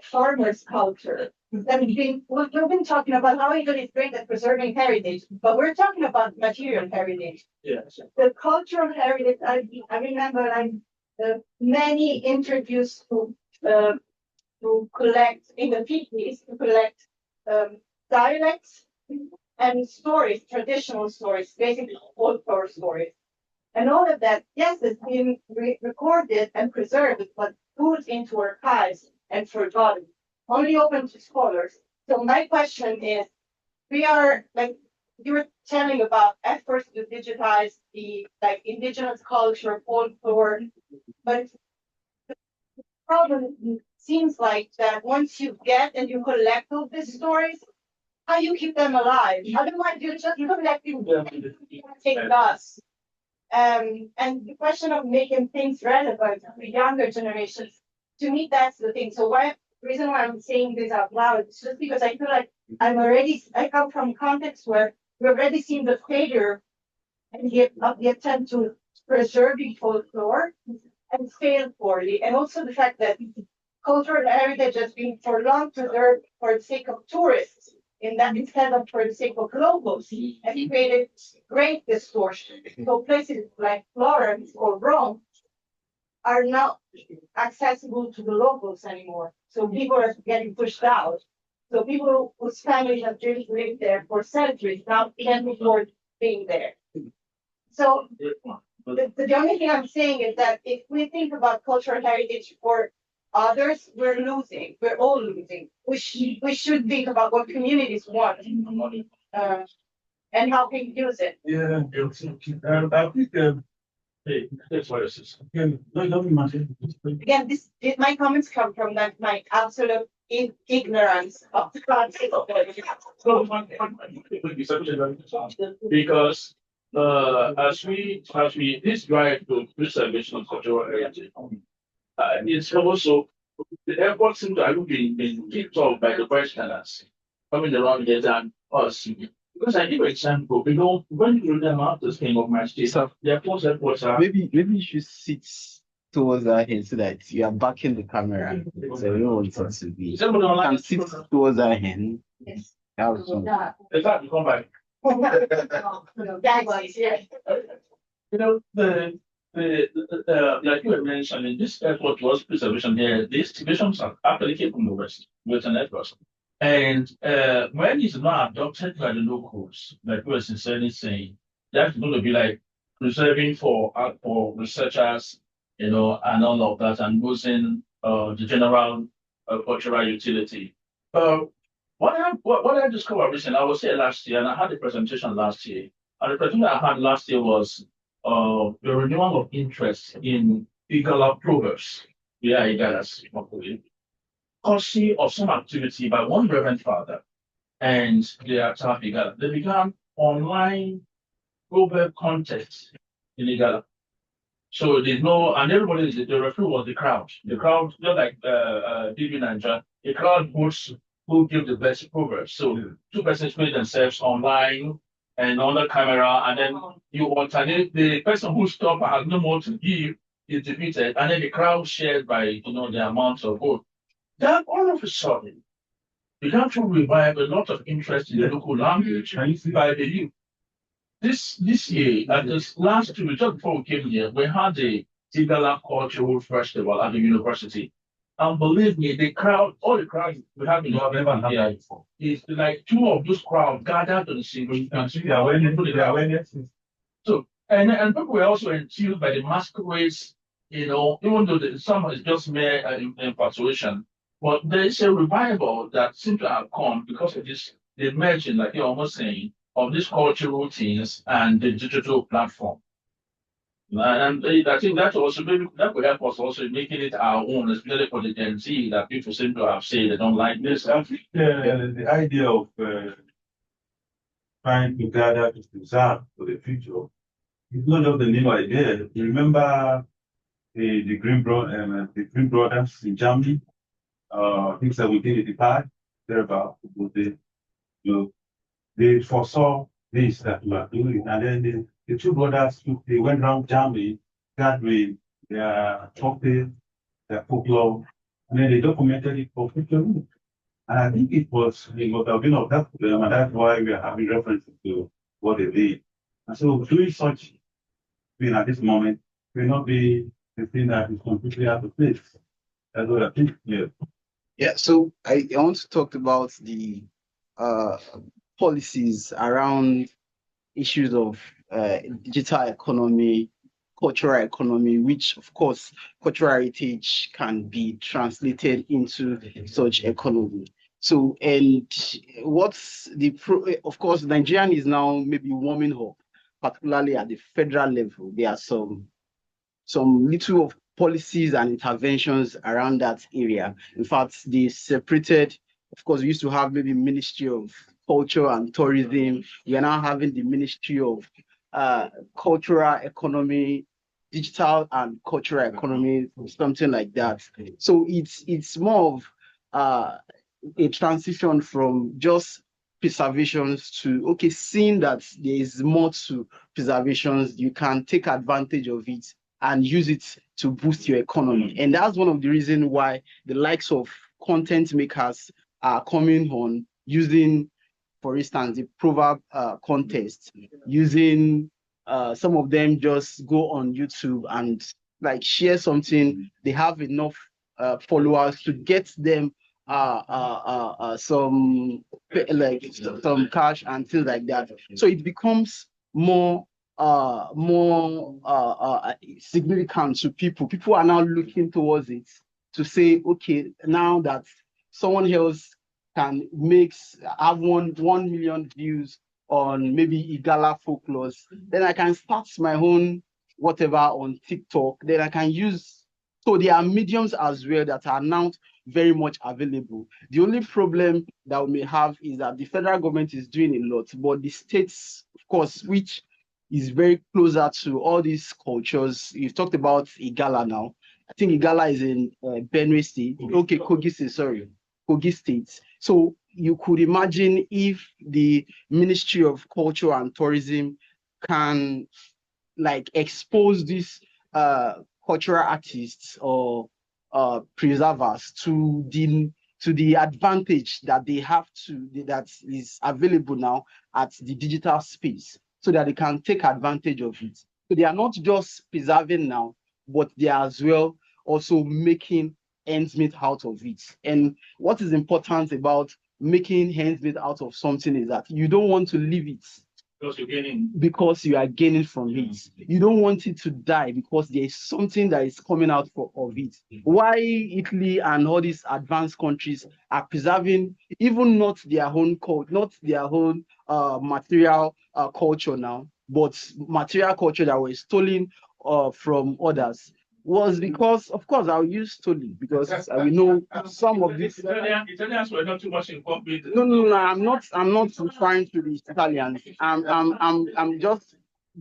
S7: farmers culture. We've been talking about how Italy is great at preserving heritage, but we're talking about material heritage.
S2: Yes.
S7: The cultural heritage, I remember many interviews to collect in the 50s, to collect dialects and stories, traditional stories, basically folklore stories. And all of that, yes, it's been recorded and preserved, but put into archives and forgotten, only open to scholars. So my question is, we are you were telling about efforts to digitize the indigenous culture, folklore, but the problem seems like that once you get and you collect all these stories, how you keep them alive? Otherwise, you're just collecting them, take dust. And the question of making things relevant for younger generations, to me, that's the thing. So the reason why I'm saying this out loud is just because I feel like I come from a context where we've already seen the failure and the attempt to preserving folklore and failed poorly. And also the fact that cultural heritage has been for long preserved for the sake of tourists, instead of for the sake of locals, and created great distortion. So places like Florence or Rome are not accessible to the locals anymore. So people are getting pushed out. So people whose families have just lived there for centuries now can't afford being there. So the only thing I'm saying is that if we think about cultural heritage for others, we're losing. We're all losing. We should think about what communities want and how we use it.
S3: Yeah, I think
S2: Hey, that's what it is.
S7: Again, my comments come from my absolute ignorance of the concept.
S2: Because as we this drive to preservation of cultural heritage, it's also the airport seems to have been kicked off by the questioners coming around there than us. Because I give an example, when you them out the thing of my state, the airports are
S10: Maybe you should sit towards our head so that you are backing the camera. So we don't want it to be. You can sit towards our hand.
S7: Yes.
S2: Exactly, come back. You know, like you were mentioning, this airport was preservation here. The estimations are actually came from the Western airports. And when it's not adopted by the locals, like we were sincerely saying, that's going to be like preserving for researchers, and all of that, and losing the general cultural utility. What I discovered recently, I was here last year, and I had a presentation last year. And the presentation I had last year was the renewal of interest in Igala proverbs. Yeah, Igalas, courtesy of some activity by one reverend father and their staff Igala. They began online global contest in Igala. So there's no, and everybody, the referee was the crowd. The crowd, just like David and John, the crowd votes who give the best proverbs. So two persons made themselves online and on the camera, and then you alternate. The person who stopped and has no more to give is defeated, and then the crowd shared by the amount of vote. Then all of a sudden, began to revive a lot of interest in the local language by the youth. This year, at this last 2 weeks, just before we came here, we had the Igala Cultural Festival at the university. And believe me, the crowd, all the crowd we have in the here is like two of those crowds gathered on the same. So, and people were also enthused by the masquerades, even though some is just mere infatuation. But there's a revival that seems to have come because of this, the merging, like you're almost saying, of these cultural things and the digital platform. And I think that also maybe that will help us also in making it our own, especially for the Gen Z that people seem to have said they don't like this.
S3: I think the idea of trying to gather to preserve for the future is not just the new idea. You remember the Green Brothers in Germany? I think 1785, thereabout. They foresaw this that we are doing, and then the two brothers they went around Germany, gathering their topic, their folklore, and then they documented it for future use. And I think it must have been of that to them, and that's why we are having references to what they did. And so doing such thing at this moment will not be the thing that is completely out of place. That's what I think. Yeah.
S10: Yeah, so I want to talk about the policies around issues of digital economy, cultural economy, which of course cultural heritage can be translated into such economy. So, and what's of course, Nigerian is now maybe warming up, particularly at the federal level. There are some little of policies and interventions around that area. In fact, they separated, of course, we used to have maybe Ministry of Culture and Tourism. We are now having the Ministry of Cultural Economy, Digital and Cultural Economy, something like that. So it's more of a transition from just preservations to, okay, seeing that there is more to preservations, you can take advantage of it and use it to boost your economy. And that's one of the reasons why the likes of content makers are coming on using, for instance, the proverb contest, using some of them just go on YouTube and like share something. They have enough followers to get them some cash and things like that. So it becomes more significant to people. People are now looking towards it to say, okay, now that someone else can have 1 million views on maybe Igala folklore, then I can start my own whatever on TikTok. Then I can use. So there are mediums as well that are now very much available. The only problem that we may have is that the federal government is doing a lot, but the states, of course, which is very closer to all these cultures. You've talked about Igala now. I think Igala is in Benue State. Okay, Kogi State. So you could imagine if the Ministry of Culture and Tourism can like expose these cultural artists or preservers to the advantage that they have that is available now at the digital space, so that they can take advantage of it. So they are not just preserving now, but they are as well also making ends meet out of it. And what is important about making ends meet out of something is that you don't want to leave it because you are gaining from it. You don't want it to die because there is something that is coming out of it. Why Italy and all these advanced countries are preserving even not their own code, not their own material culture now, but material culture that was stolen from others, was because, of course, I'll use stolen because we know some of these
S2: Italians were not too much involved with.
S10: No, I'm not referring to the Italians. I'm just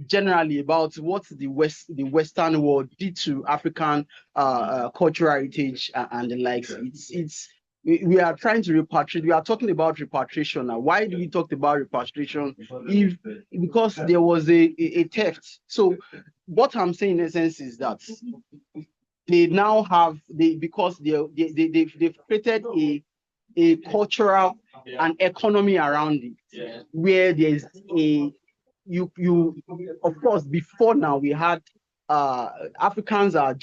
S10: generally about what the Western world did to African cultural heritage and the likes. We are trying to repatriate. We are talking about repatriation now. Why do we talk about repatriation? Because there was a theft. So what I'm saying in essence is that they now have because they've created a cultural and economy around it, where there's you of course before now we had Africans are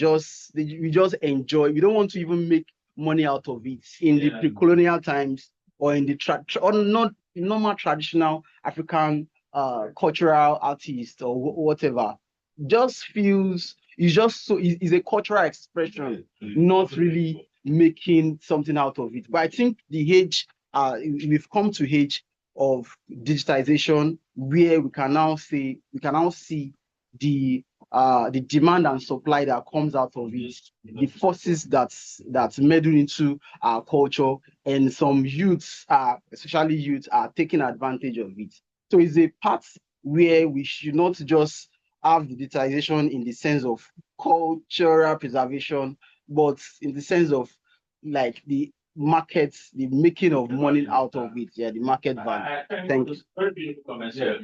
S10: we just enjoy. We don't want to even make money out of it in the pre-colonial times or in the or not normal traditional African cultural artist or whatever. Just feels it's just so it's a cultural expression, not really making something out of it. But I think the age we've come to age of digitization where we can now see the demand and supply that comes out of it, the forces that's meddle into our culture, and some youths, especially youths, are taking advantage of it. So it's a part where we should not just have the digitization in the sense of cultural preservation, but in the sense of like the markets, the making of money out of it. Yeah, the market value. Thank you.
S2: Very beautiful comments here.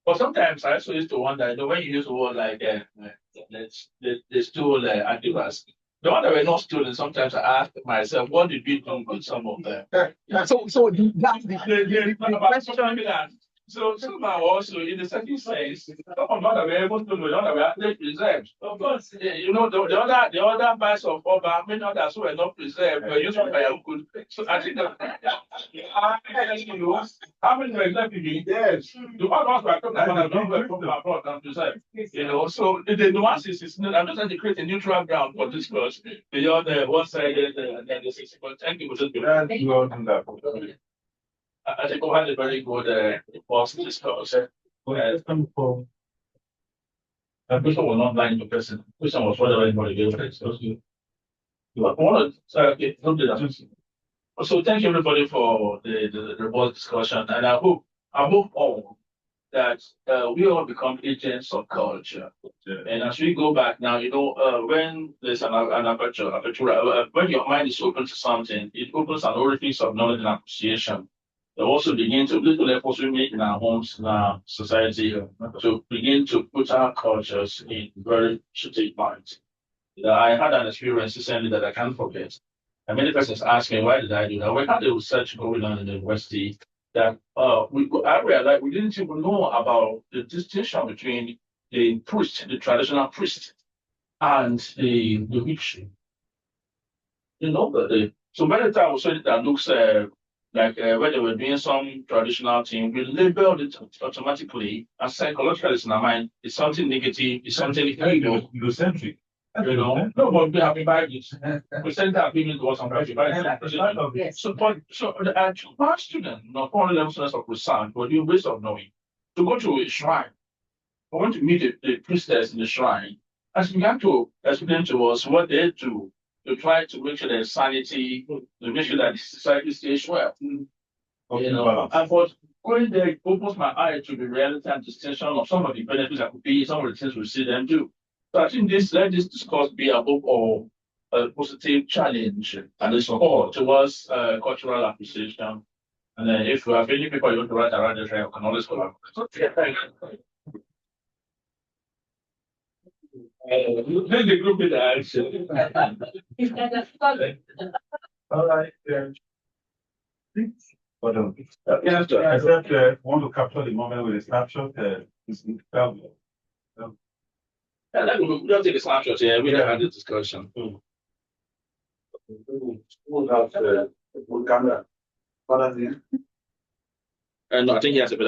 S2: But sometimes I also used to wonder, when you use the word like they stole activists. The one that were not stolen, sometimes I ask myself, what did we do with some of them?
S10: So that's the question.
S2: So somehow also, in a certain sense, some of them that were able to know, that were actually preserved. Of course, the other parts of Oba, many others who were not preserved were used by Uncle. So I think that how many were left in the yes. The others were talking about that were from abroad and preserved. So the nuances is I'm just trying to create a neutral ground for discourse beyond one sided and then the 60. But thank you for just that. I think we had a very good first discourse. Question was not lying to person. Question was whether anybody gave it. So thank you everybody for the robust discussion, and I hope all that we all become agents of culture. And as we go back now, when there's an aperture, when your mind is open to something, it opens an orifice of knowledge and appreciation. They also begin to little efforts we make in our homes, in our society, to begin to put our cultures in very strategic minds. I had an experience recently that I can't forget. And many persons ask me, why did I do that? We had a research going on in the university that I realized we didn't even know about the distinction between the priest, the traditional priest, and the witch. So many times we saw that looks like when they were doing some traditional thing, we labeled it automatically and psychologically in our mind. It's something negative, it's something egocentric. No, but we have been Bibles. We send our opinion towards some Bible. Yes. So our students, not only students of research, but the ways of knowing, to go to a shrine, I want to meet the priestess in the shrine, and she began to explain to us what they do to try to make sure there's sanity, to make sure that the society stays well. And for going there, it opens my eye to the reality and distinction of some of the benefits that could be, some of the things we see them do. So I think let this discourse be above all a positive challenge and a support towards cultural appreciation. And then if you have any people you want to write around this, you can always collaborate. Let the group be the action.
S3: All right. I said, want to capture the moment with a snapshot.
S2: We don't take a snapshot here. We don't have the discussion.
S3: We'll have the camera.
S2: No, I think he has a better